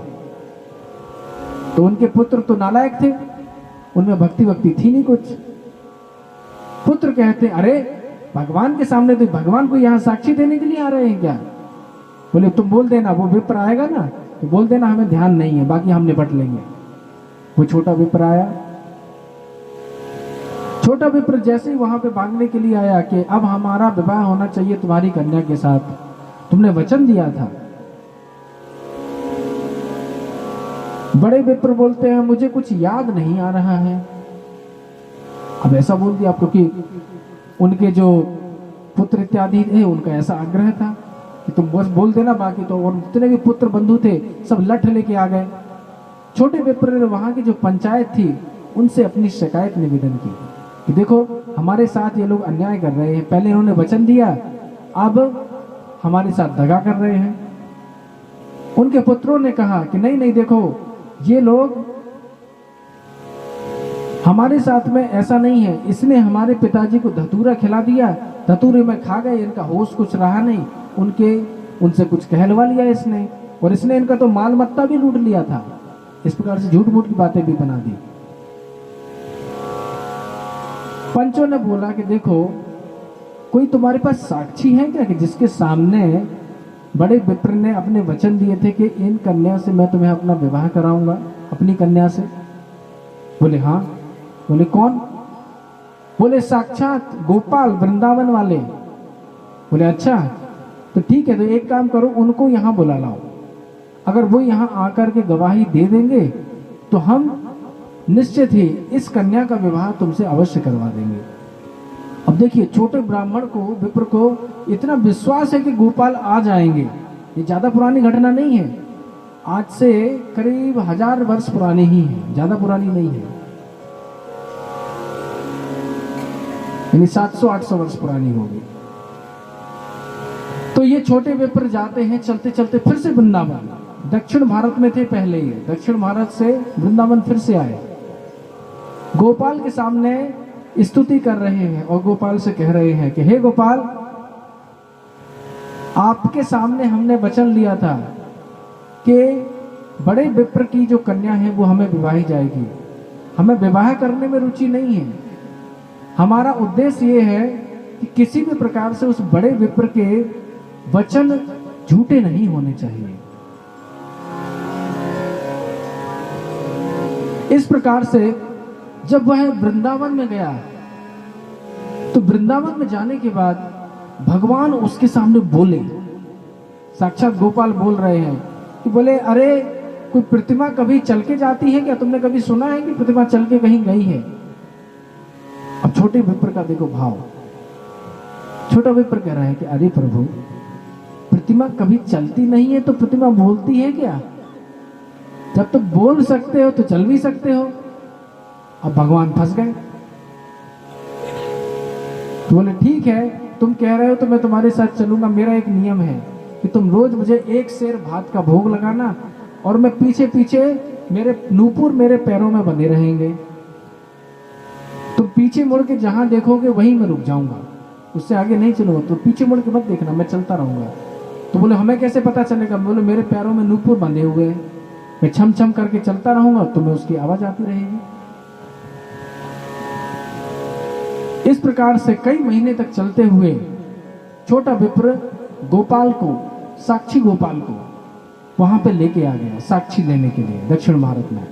तो उनके पुत्र तो नालायक थे, उनमें भक्ति थी नहीं कुछ। पुत्र कहते अरे भगवान के सामने, तो भगवान को यहाँ साक्षी देने के लिए आ रहे हैं क्या? बोले तुम बोल देना, वो विप्र आएगा ना तो बोल देना हमें ध्यान नहीं है, बाकी हम निपट लेंगे। वो छोटा विप्र आया। छोटा विप्र जैसे ही वहां पे भागने के लिए आया कि अब हमारा विवाह होना चाहिए तुम्हारी कन्या के साथ, तुमने वचन दिया था। बड़े विप्र बोलते हैं मुझे कुछ याद नहीं आ रहा है। अब ऐसा बोल दिया क्योंकि उनके जो पुत्र इत्यादि थे उनका ऐसा आग्रह था कि तुम बस बोल देना, बाकी तो और जितने भी पुत्र बंधु थे सब लठ लेके आ गए। छोटे विप्र ने वहां की जो पंचायत थी उनसे अपनी शिकायत निवेदन की कि देखो हमारे साथ ये लोग अन्याय कर रहे हैं, पहले इन्होंने वचन दिया, अब हमारे साथ दगा कर रहे हैं। उनके पुत्रों ने कहा कि नहीं नहीं, देखो ये लोग हमारे साथ में ऐसा नहीं है, इसने हमारे पिताजी को धतूरा खिला दिया, धतूरे में खा गए, इनका होश कुछ रहा नहीं, उनसे कुछ कहलवा लिया इसने, और इसने इनका तो माल मत्ता भी लूट लिया था। इस प्रकार से झूठ मूठ की बातें भी बना दी। पंचों ने बोला कि देखो कोई तुम्हारे पास साक्षी है क्या कि जिसके सामने बड़े विप्र ने अपने वचन दिए थे कि इन कन्या से मैं तुम्हें अपना विवाह कराऊंगा, अपनी कन्या से? बोले हाँ। बोले कौन? बोले साक्षात गोपाल वृंदावन वाले। बोले अच्छा, तो ठीक है, तो एक काम करो, उनको यहां बुला लाओ। अगर वो यहां आकर के गवाही दे देंगे तो हम निश्चित ही इस कन्या का विवाह तुमसे अवश्य करवा देंगे। अब देखिए, छोटे ब्राह्मण को, विप्र को इतना विश्वास है कि गोपाल आ जाएंगे। ये ज्यादा पुरानी घटना नहीं है, आज से करीब 1000 वर्ष पुरानी ही है, ज्यादा पुरानी नहीं है, यानी 700-800 वर्ष पुरानी होगी। तो ये छोटे विप्र जाते हैं चलते चलते फिर से वृंदावन। दक्षिण भारत में थे पहले, ये दक्षिण भारत से वृंदावन फिर से आए। गोपाल के सामने स्तुति कर रहे हैं और गोपाल से कह रहे हैं कि हे गोपाल, आपके सामने हमने वचन लिया था कि बड़े विप्र की जो कन्या है वो हमें विवाही जाएगी। हमें विवाह करने में रुचि नहीं है। हमारा उद्देश्य ये है कि किसी भी प्रकार से उस बड़े विप्र के वचन झूठे नहीं होने चाहिए। इस प्रकार से जब वह वृंदावन में गया तो वृंदावन में जाने के बाद भगवान उसके सामने बोले, साक्षात गोपाल बोल रहे हैं कि बोले अरे कोई प्रतिमा कभी चल के जाती है क्या? तुमने कभी सुना है कि प्रतिमा चल के कहीं गई है? अब छोटे विप्र का देखो भाव। छोटा विप्र कह रहा है कि अरे प्रभु, प्रतिमा कभी चलती नहीं है तो प्रतिमा बोलती है क्या? जब तुम बोल सकते हो तो चल भी सकते हो। अब भगवान फंस गए। तो बोले ठीक है, तुम कह रहे हो तो मैं तुम्हारे साथ चलूंगा। मेरा एक नियम है कि तुम रोज मुझे 1 सेर भात का भोग लगाना और मैं पीछे पीछे, मेरे नूपुर मेरे पैरों में बंधे रहेंगे। तुम पीछे मुड़ के जहां देखोगे वहीं मैं रुक जाऊंगा, उससे आगे नहीं चलूंगा। तो पीछे मुड़ के मत देखना, मैं चलता रहूंगा। तो बोले हमें कैसे पता चलेगा? बोले मेरे पैरों में नूपुर बंधे हुए हैं, मैं छम छम करके चलता रहूंगा, तुम्हें उसकी आवाज आती रहेगी। इस प्रकार से कई महीने तक चलते हुए छोटा विप्र गोपाल को, साक्षी गोपाल को वहां पे लेके आ गया साक्षी लेने के लिए। दक्षिण भारत में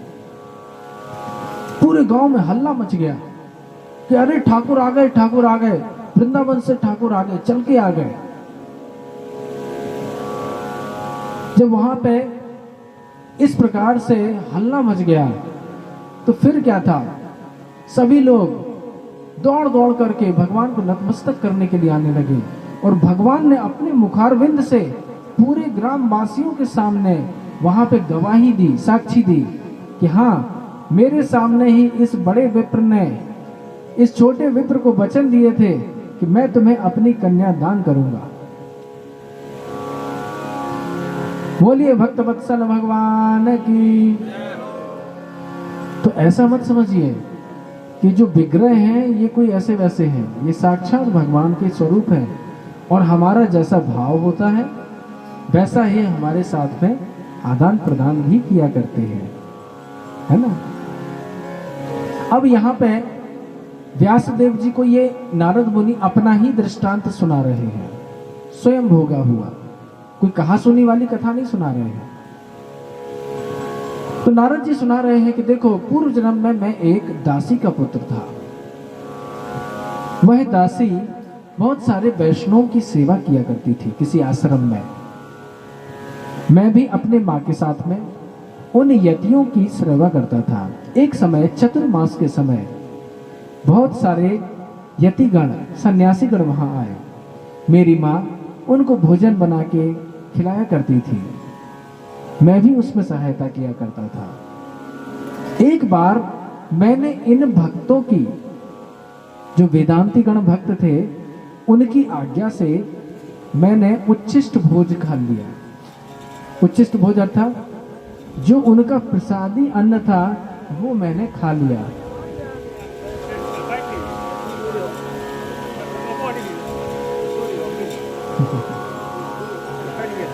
पूरे गांव में हल्ला मच गया कि अरे ठाकुर आ गए, ठाकुर आ गए, वृंदावन से ठाकुर आ गए, चल के आ गए। जब वहां पे इस प्रकार से हल्ला मच गया तो फिर क्या था, सभी लोग दौड़ दौड़ करके भगवान को नतमस्तक करने के लिए आने लगे और भगवान ने अपने मुखारविंद से पूरे ग्रामवासियों के सामने वहां पे गवाही दी, साक्षी दी कि हाँ, मेरे सामने ही इस बड़े विप्र ने इस छोटे विप्र को वचन दिए थे कि मैं तुम्हें अपनी कन्या दान करूंगा। बोलिए भक्त वत्सल भगवान की। तो ऐसा मत समझिए कि जो विग्रह हैं ये कोई ऐसे वैसे हैं, ये साक्षात भगवान के स्वरूप हैं और हमारा जैसा भाव होता है वैसा ही हमारे साथ में आदान प्रदान भी किया करते हैं, है ना। अब यहाँ पे व्यासदेव जी को ये नारद मुनि अपना ही दृष्टांत सुना रहे हैं, स्वयं भोगा हुआ, कोई कहा सुनी वाली कथा नहीं सुना रहे हैं। तो नारद जी सुना रहे हैं कि देखो, पूर्व जन्म में मैं एक दासी का पुत्र था। वह दासी बहुत सारे वैष्णवों की सेवा किया करती थी किसी आश्रम में। मैं भी अपने माँ के साथ में उन यतियों की सेवा करता था। एक समय चतुर्मास के समय बहुत सारे यतिगण, सन्यासीगण वहां आए। मेरी माँ उनको भोजन बना के खिलाया करती थी, मैं भी उसमें सहायता किया करता था। एक बार मैंने इन भक्तों की, जो वेदांती गण भक्त थे, उनकी आज्ञा से मैंने उच्छिष्ट भोज खा लिया। उच्छिष्ट भोज अर्थात जो उनका प्रसादी अन्न था वो मैंने खा लिया।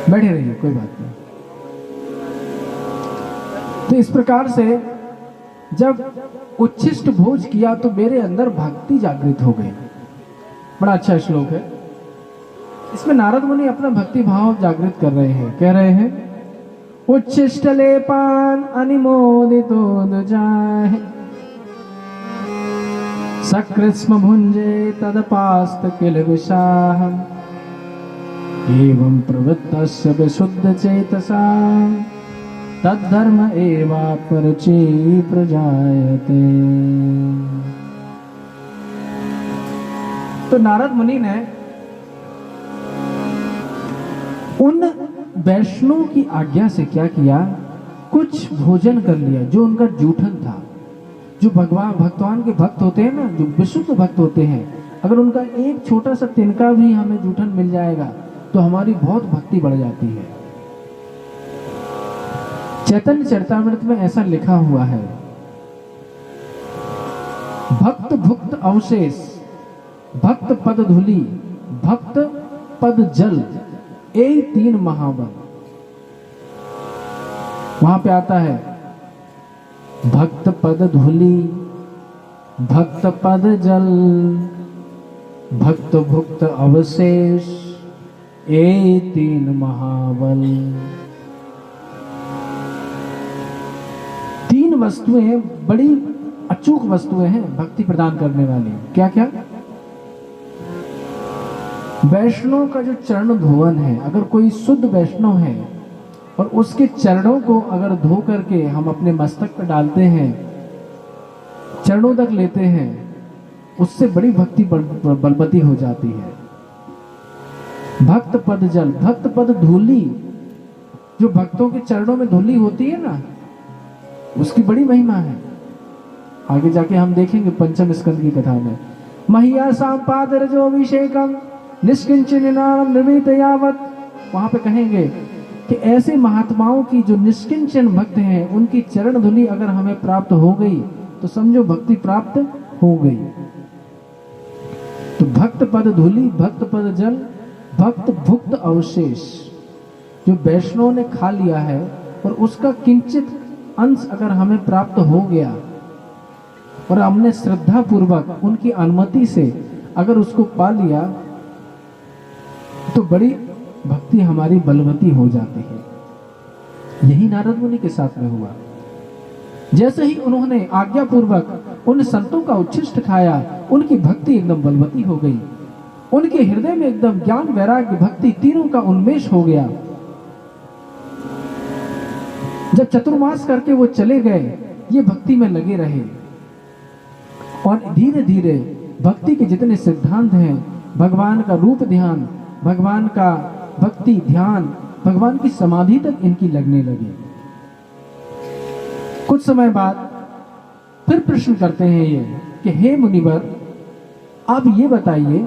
बैठे रहिए, कोई बात नहीं। तो इस प्रकार से जब उच्छिष्ट भोज किया तो मेरे अंदर भक्ति जागृत हो गई। बड़ा अच्छा श्लोक है, इसमें नारद मुनि अपना भक्ति भाव जागृत कर रहे हैं। कह रहे हैं उच्छिष्ट लेपान अनिमोदितो जाहे सकृत्स्म भुञ्जे तदपास्त किल विषाहम् एवं प्रवृत्तस्य विशुद्ध चेतसा तद्धर्म एवापरचि प्रजायते। तो नारद मुनि ने उन वैष्णव की आज्ञा से क्या किया, कुछ भोजन कर लिया जो उनका जूठन था। जो भगवान के भक्त होते हैं ना, जो विशुद्ध भक्त होते हैं, अगर उनका एक छोटा सा तिनका भी हमें जूठन मिल जाएगा तो हमारी बहुत भक्ति बढ़ जाती है। चैतन्य चरितामृत में ऐसा लिखा हुआ है, भक्त भुक्त अवशेष, भक्त पद धूलि, भक्त पद जल, ए तीन महाबल। वहां पे आता है भक्त पद धूलि, भक्त पद जल, भक्त भुक्त अवशेष, ए तीन महाबल। तीन वस्तुएं बड़ी अचूक वस्तुएं हैं भक्ति प्रदान करने वाली। क्या क्या? वैष्णव का जो चरण धोवन है, अगर कोई शुद्ध वैष्णव है और उसके चरणों को अगर धो करके हम अपने मस्तक पर डालते हैं, चरणों तक लेते हैं, उससे बड़ी भक्ति बलवती हो जाती है। भक्त पद जल, भक्त पद धूलि, जो भक्तों के चरणों में धूलि होती है ना, उसकी बड़ी महिमा है। आगे जाके हम देखेंगे पंचम स्कंद की कथा में। महिया सांपाद रजोभिषेकम निष्किंचनाम निर्मित यावत, वहां पे कहेंगे कि ऐसे महात्माओं की जो निष्किंचन भक्त हैं, उनकी चरण धूलि अगर हमें प्राप्त हो गई तो समझो भक्ति प्राप्त हो गई। तो भक्त पद धूलि, भक्त पद जल, भक्त भुक्त अवशेष, जो वैष्णव ने खा लिया है और उसका किंचित अंश अगर हमें प्राप्त हो गया और हमने श्रद्धा पूर्वक उनकी अनुमति से अगर उसको पा लिया तो बड़ी भक्ति हमारी बलवती हो जाती है। यही नारद मुनि के साथ में हुआ। जैसे ही उन्होंने आज्ञा पूर्वक उन संतों का उच्छिष्ट खाया, उनकी भक्ति एकदम बलवती हो गई। उनके हृदय में एकदम ज्ञान वैराग्य भक्ति तीनों का उन्मेष हो गया। जब चतुर्मास करके वो चले गए, ये भक्ति में लगे रहे और धीरे धीरे भक्ति के जितने सिद्धांत हैं, भगवान का रूप ध्यान, भगवान का भक्ति ध्यान, भगवान की समाधि तक इनकी लगने लगी। कुछ समय बाद फिर प्रश्न करते हैं ये कि हे मुनिवर, आप ये बताइए,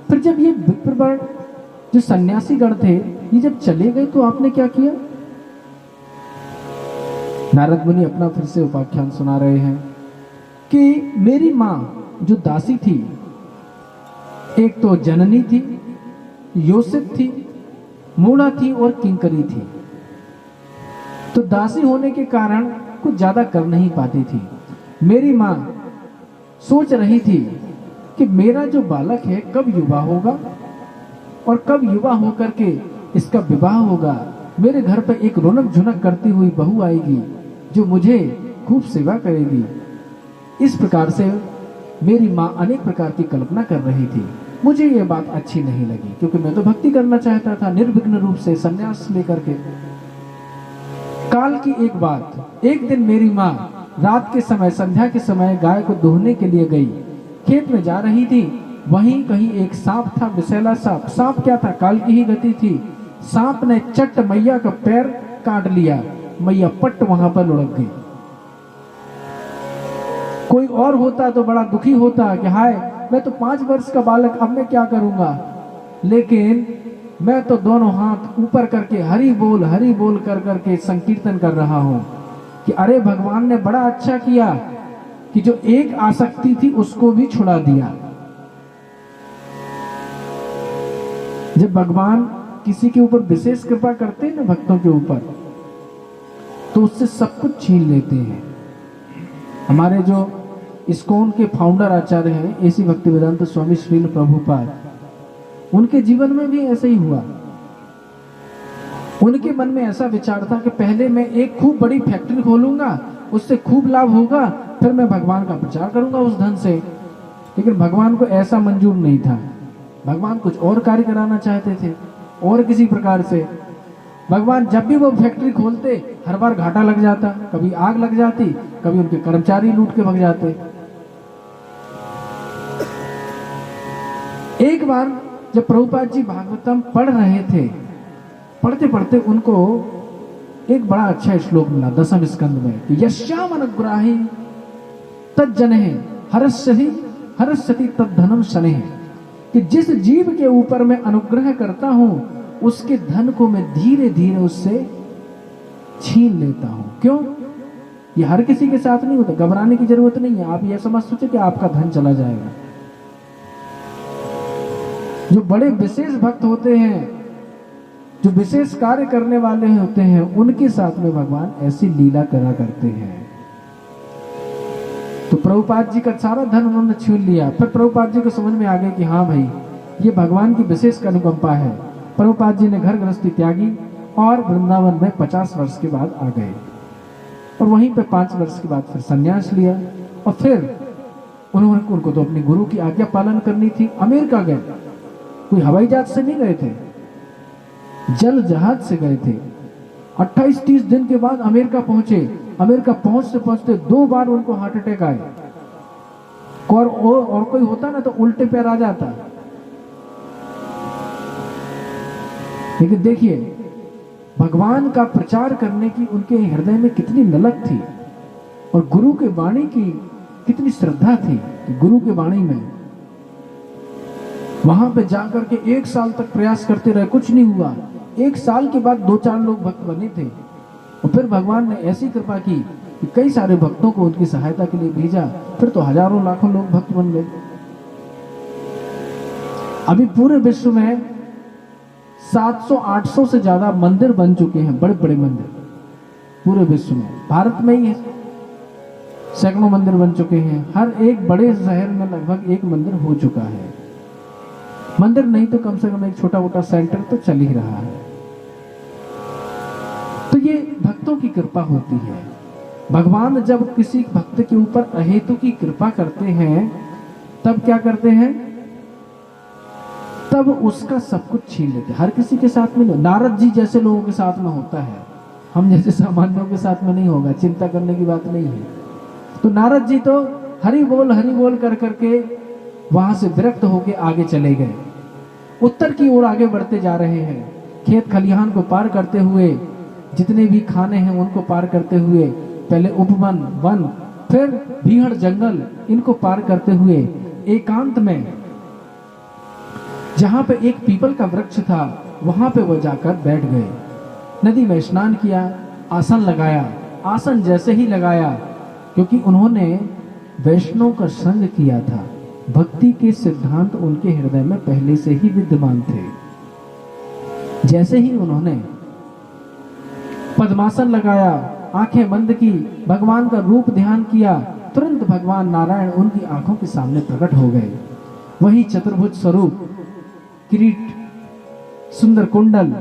फिर जब ये विप्रगण जो सन्यासी गण थे, ये जब चले गए तो आपने क्या किया? नारद मुनि अपना फिर से उपाख्यान सुना रहे हैं कि मेरी मां जो दासी थी, एक तो जननी थी, योषित थी, मूढ़ा थी और किंकरी थी। तो दासी होने के कारण कुछ ज्यादा कर नहीं पाती थी। मेरी मां सोच रही थी कि मेरा जो बालक है कब युवा होगा और कब युवा होकर के इसका विवाह होगा, मेरे घर पर एक रौनक झुनक करती हुई बहू आएगी जो मुझे खूब सेवा करेगी। इस प्रकार से मेरी माँ अनेक प्रकार की कल्पना कर रही थी। मुझे ये बात अच्छी नहीं लगी क्योंकि मैं तो भक्ति करना चाहता था निर्विघ्न रूप से संन्यास लेकर के। काल की एक बात, एक दिन मेरी माँ रात के समय, संध्या के समय गाय को दोहने के लिए गई। खेत में जा रही थी, वहीं कहीं एक सांप था, विषैला सांप। सांप क्या था? काल की ही गति थी। सांप ने चट मैया का पैर काट लिया। मैया पट वहां पर लुढ़क गई। कोई और होता तो बड़ा दुखी होता कि हाय, मैं तो 5 वर्ष का बालक, अब मैं क्या करूंगा। लेकिन मैं तो दोनों हाथ ऊपर करके हरि बोल कर करके संकीर्तन कर रहा हूं कि अरे भगवान ने बड़ा अच्छा किया कि जो एक आसक्ति थी उसको भी छुड़ा दिया। जब भगवान किसी के ऊपर विशेष कृपा करते हैं ना, भक्तों के ऊपर, तो उससे सब कुछ छीन लेते हैं। हमारे जो इस्कॉन के फाउंडर आचार्य हैं एसी भक्तिवेदांत स्वामी श्रील प्रभुपाद, उनके जीवन में भी ऐसा ही हुआ। उनके मन में ऐसा विचार था कि पहले मैं एक खूब बड़ी फैक्ट्री खोलूंगा, उससे खूब लाभ होगा, फिर मैं भगवान का प्रचार करूंगा उस धन से। लेकिन भगवान को ऐसा मंजूर नहीं था। भगवान कुछ और कार्य कराना चाहते थे, और किसी प्रकार से। भगवान जब भी वो फैक्ट्री खोलते, हर बार घाटा लग जाता, कभी आग लग जाती, कभी उनके कर्मचारी लूट के भग जाते। एक बार जब प्रभुपाद जी भागवतम पढ़ रहे थे, पढ़ते पढ़ते उनको एक बड़ा अच्छा श्लोक मिला 10वें स्कंद में कि यस्याम अनुग्राही तज्जनहि हरस्यति तद्धनम शनैः, कि जिस जीव के ऊपर मैं अनुग्रह करता हूं उसके धन को मैं धीरे धीरे उससे छीन लेता हूं। क्यों? ये हर किसी के साथ नहीं होता, घबराने की जरूरत नहीं है। आप ये समझ सोचे कि आपका धन चला जाएगा। जो बड़े विशेष भक्त होते हैं, जो विशेष कार्य करने वाले होते हैं, उनके साथ में भगवान ऐसी लीला करा करते हैं। तो प्रभुपाद जी का सारा धन उन्होंने छीन लिया। फिर प्रभुपाद जी को समझ में आ गया कि हाँ भाई, ये भगवान की विशेष अनुकंपा है। प्रभुपाद जी ने घर गृहस्थी त्यागी और वृंदावन में 50 वर्ष के बाद आ गए, और वहीं पे 5 वर्ष के बाद फिर संन्यास लिया। और फिर उनको तो अपने गुरु की आज्ञा पालन करनी थी। अमेरिका गए, कोई हवाई जहाज से नहीं गए थे, जल जहाज से गए थे। 28-30 दिन के बाद अमेरिका पहुंचे। अमेरिका पहुंचते पहुंचते 2 बार उनको हार्ट अटैक आए, और कोई होता ना तो उल्टे पैर आ जाता। लेकिन देखिए, भगवान का प्रचार करने की उनके हृदय में कितनी ललक थी, और गुरु के वाणी की कितनी श्रद्धा थी। गुरु के वाणी में वहां पे जाकर के 1 साल तक प्रयास करते रहे, कुछ नहीं हुआ। 1 साल के बाद 2-4 लोग भक्त बने थे, और फिर भगवान ने ऐसी कृपा की कि कई सारे भक्तों को उनकी सहायता के लिए भेजा। फिर तो हजारों लाखों लोग भक्त बन गए। अभी पूरे विश्व में 700-800 से ज्यादा मंदिर बन चुके हैं, बड़े बड़े मंदिर पूरे विश्व में। भारत में ही सैकड़ों मंदिर बन चुके हैं। हर एक बड़े शहर में लगभग एक मंदिर हो चुका है। मंदिर नहीं तो कम से कम एक छोटा मोटा सेंटर तो चल ही रहा है। तो ये भक्तों की कृपा होती है। भगवान जब किसी भक्त के ऊपर अहेतु की कृपा करते हैं, तब क्या करते हैं? तब उसका सब कुछ छीन लेते हैं। हर किसी के साथ में नहीं। नारद जी जैसे लोगों के साथ में होता है, हम जैसे सामान्यों के साथ में नहीं होगा। चिंता करने की बात नहीं है। तो नारद जी तो हरि बोल कर करके वहां से विरक्त होके आगे चले गए। उत्तर की ओर आगे बढ़ते जा रहे हैं। खेत खलिहान को पार करते हुए, जितने भी खाने हैं उनको पार करते हुए, पहले उपवन, वन, फिर भीड़ जंगल, इनको पार करते हुए एकांत में जहां पे एक पीपल का वृक्ष था, वहां पे वो जाकर बैठ गए। नदी में स्नान किया, आसन लगाया। आसन जैसे ही लगाया, क्योंकि उन्होंने वैष्णव का संग किया था, भक्ति के सिद्धांत उनके हृदय में पहले से ही विद्यमान थे। जैसे ही उन्होंने पद्मासन लगाया, आंखें बंद की, भगवान का रूप ध्यान किया, तुरंत भगवान नारायण उनकी आंखों के सामने प्रकट हो गए। वही चतुर्भुज स्वरूप, किरीट, सुंदर कुंडल,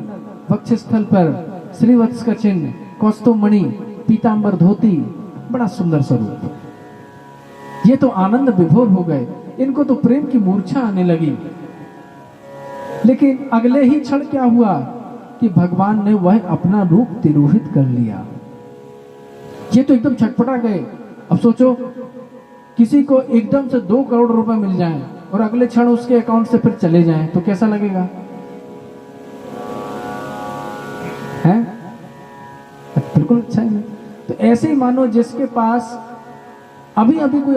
वक्षस्थल पर श्रीवत्स का चिन्ह, कौस्तुभ मणि, पीतांबर धोती, बड़ा सुंदर स्वरूप। ये तो आनंद विभोर हो गए। इनको तो प्रेम की मूर्छा आने लगी। लेकिन अगले ही क्षण क्या हुआ कि भगवान ने वह अपना रूप तिरोहित कर लिया। ये तो एकदम छटपटा गए। अब सोचो, किसी को एकदम से 2 करोड़ रुपए मिल जाएं और अगले क्षण उसके अकाउंट से फिर चले जाएं, तो कैसा लगेगा? है बिल्कुल अच्छा ही नहीं। तो ऐसे ही मानो जिसके पास अभी अभी कोई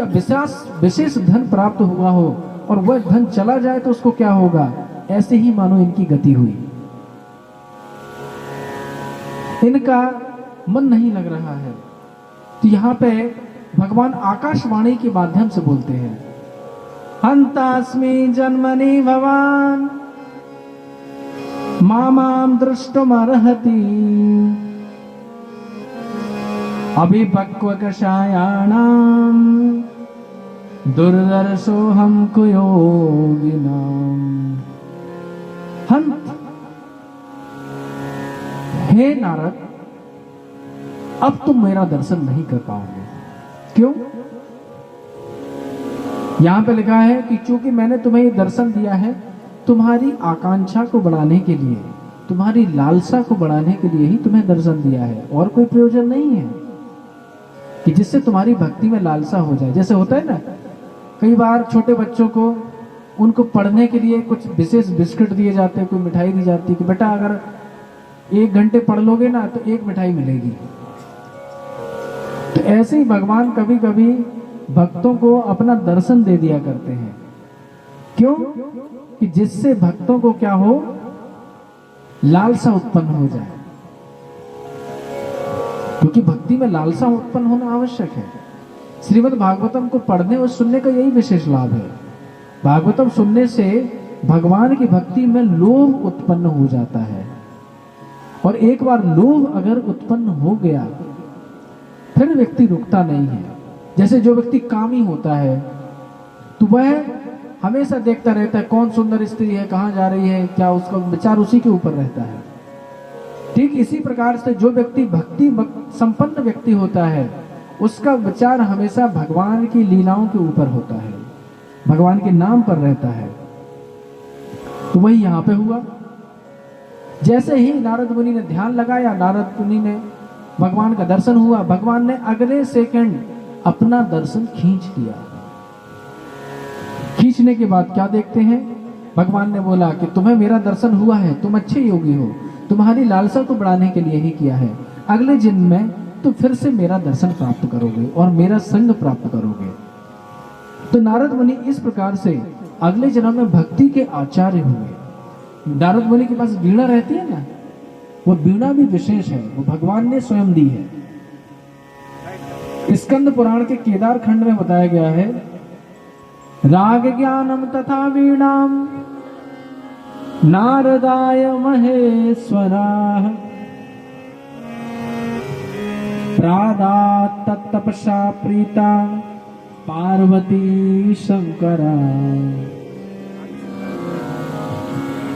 विशेष धन प्राप्त हुआ हो और वह धन चला जाए तो उसको क्या होगा, ऐसे ही मानो इनकी गति हुई। इनका मन नहीं लग रहा है। तो यहां पे भगवान आकाशवाणी के माध्यम से बोलते हैं, हंतास्मि जन्मनि भवान मामाम दृष्टुमर्हति अभिपक्व कषायाणाम दुर्दर्शोऽहं कुयोगिनाम। हंत, हे नारद, अब तुम मेरा दर्शन नहीं कर पाओगे। क्यों? यहां पे लिखा है कि चूंकि मैंने तुम्हें ये दर्शन दिया है तुम्हारी आकांक्षा को बढ़ाने के लिए, तुम्हारी लालसा को बढ़ाने के लिए ही तुम्हें दर्शन दिया है, और कोई प्रयोजन नहीं है कि जिससे तुम्हारी भक्ति में लालसा हो जाए। जैसे होता है ना, कई बार छोटे बच्चों को उनको पढ़ने के लिए कुछ विशेष बिस्किट दिए जाते हैं, कोई मिठाई दी जाती है कि बेटा अगर 1 घंटे पढ़ लोगे ना तो 1 मिठाई मिलेगी। तो ऐसे ही भगवान कभी कभी भक्तों को अपना दर्शन दे दिया करते हैं। क्यों? कि जिससे भक्तों को क्या हो, लालसा उत्पन्न हो जाए, क्योंकि भक्ति में लालसा उत्पन्न होना आवश्यक है। श्रीमद् भागवतम को पढ़ने और सुनने का यही विशेष लाभ है। भागवतम सुनने से भगवान की भक्ति में लोभ उत्पन्न हो जाता है, और एक बार लोभ अगर उत्पन्न हो गया फिर व्यक्ति रुकता नहीं है। जैसे जो व्यक्ति कामी होता है तो वह हमेशा देखता रहता है कौन सुंदर स्त्री है, कहां जा रही है, क्या उसका विचार उसी के ऊपर रहता है। ठीक इसी प्रकार से जो व्यक्ति भक्ति संपन्न व्यक्ति होता है उसका विचार हमेशा भगवान की लीलाओं के ऊपर होता है, भगवान के नाम पर रहता है। तो वही यहां पे हुआ। जैसे ही नारद मुनि ने ध्यान लगाया, नारद मुनि ने भगवान का दर्शन हुआ, भगवान ने अगले सेकंड अपना दर्शन खींच लिया। खींचने के बाद क्या देखते हैं, भगवान ने बोला कि तुम्हें मेरा दर्शन हुआ है, तुम अच्छे योगी हो, तुम्हारी लालसा को बढ़ाने के लिए ही किया है। अगले जन्म में तुम फिर से मेरा दर्शन प्राप्त करोगे और मेरा संग प्राप्त करोगे। तो नारद मुनि इस प्रकार से अगले जन्म में भक्ति के आचार्य हुए। नारद मुनि के पास वीणा रहती है ना, वो वीणा भी विशेष है, वो भगवान ने स्वयं दी है। स्कंद पुराण के केदार खंड में बताया गया है, राग ज्ञानम तथा वीणाम नारदाय महेश्वराः प्रादात् तत्तपसा प्रीता पार्वती शंकरा।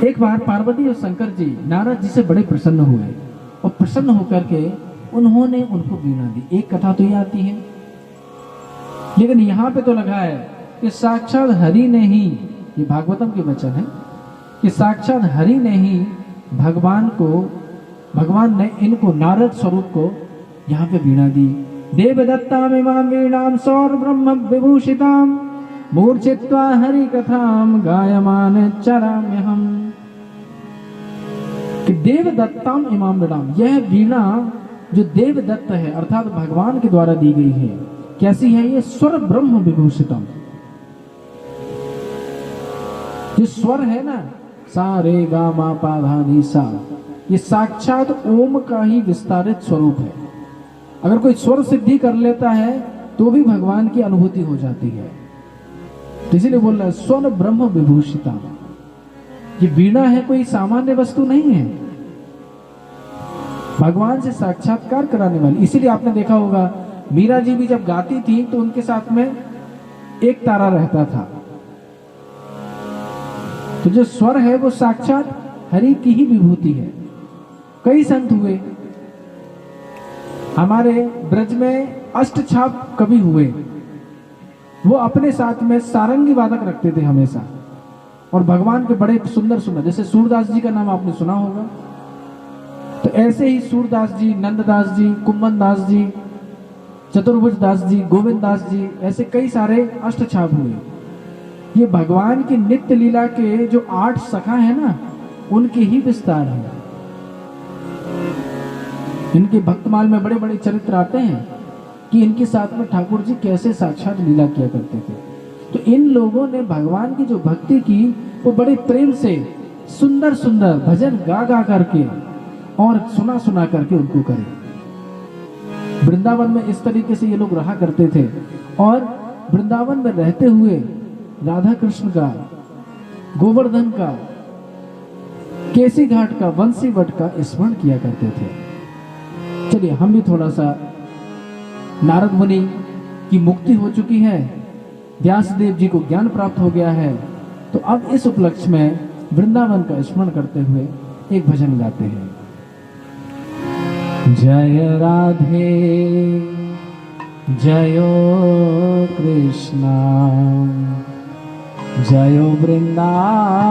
एक बार पार्वती और शंकर जी नारद जी से बड़े प्रसन्न हुए, और प्रसन्न होकर के उन्होंने उनको वीणा दी। एक कथा तो ये आती है, लेकिन यहां पे तो लगा है कि साक्षात हरि ने ही, ये भागवतम के वचन है, कि साक्षात हरि ने ही भगवान ने इनको नारद स्वरूप को यहाँ पे वीणा दी। देवदत्ताम इमाम वीणाम सौर ब्रह्म विभूषिताम मूर्छित्वा हरि कथाम गायमान चराम्यहम। कि देवदत्ताम इमाम वीणाम, यह वीणा जो देवदत्त है अर्थात भगवान के द्वारा दी गई है, कैसी है ये? स्वर ब्रह्म विभूषितम। जो स्वर है ना, सा रे गा मा पा धा नी सा, ये साक्षात ओम का ही विस्तारित स्वरूप है। अगर कोई स्वर सिद्धि कर लेता है तो भी भगवान की अनुभूति हो जाती है। तो इसीलिए बोल रहा है स्वर ब्रह्म विभूषिता। ये वीणा है, कोई सामान्य वस्तु नहीं है, भगवान से साक्षात्कार कराने वाली। इसीलिए आपने देखा होगा मीरा जी भी जब गाती थी तो उनके साथ में एक तारा रहता था। तो जो स्वर है वो साक्षात हरि की ही विभूति है। कई संत हुए हमारे ब्रज में, अष्टछाप कवि हुए, वो अपने साथ में सारंगी वादक रखते थे हमेशा, और भगवान के बड़े सुंदर सुंदर, जैसे सूरदास जी का नाम आपने सुना होगा, तो ऐसे ही सूरदास जी, नंददास जी, कुम्मन दास जी, चतुर्भुज दास जी, गोविंद दास जी, ऐसे कई सारे अष्टछाप हुए। ये भगवान की नित्य लीला के जो 8 सखा है ना, उनके ही विस्तार है। इनके भक्तमाल में बड़े बड़े चरित्र आते हैं कि इनके साथ में ठाकुर जी कैसे साक्षात लीला किया करते थे। तो इन लोगों ने भगवान की जो भक्ति की वो बड़े प्रेम से सुंदर सुंदर भजन गा गा करके और सुना सुना करके उनको करे। वृंदावन में इस तरीके से ये लोग रहा करते थे, और वृंदावन में रहते हुए राधा कृष्ण का, गोवर्धन का, केसी घाट का, वंशी वट का स्मरण किया करते थे। चलिए हम भी थोड़ा सा, नारद मुनि की मुक्ति हो चुकी है, व्यासदेव जी को ज्ञान प्राप्त हो गया है, तो अब इस उपलक्ष्य में वृंदावन का स्मरण करते हुए एक भजन गाते हैं। जय राधे जयो कृष्ण जयो वृंदावन।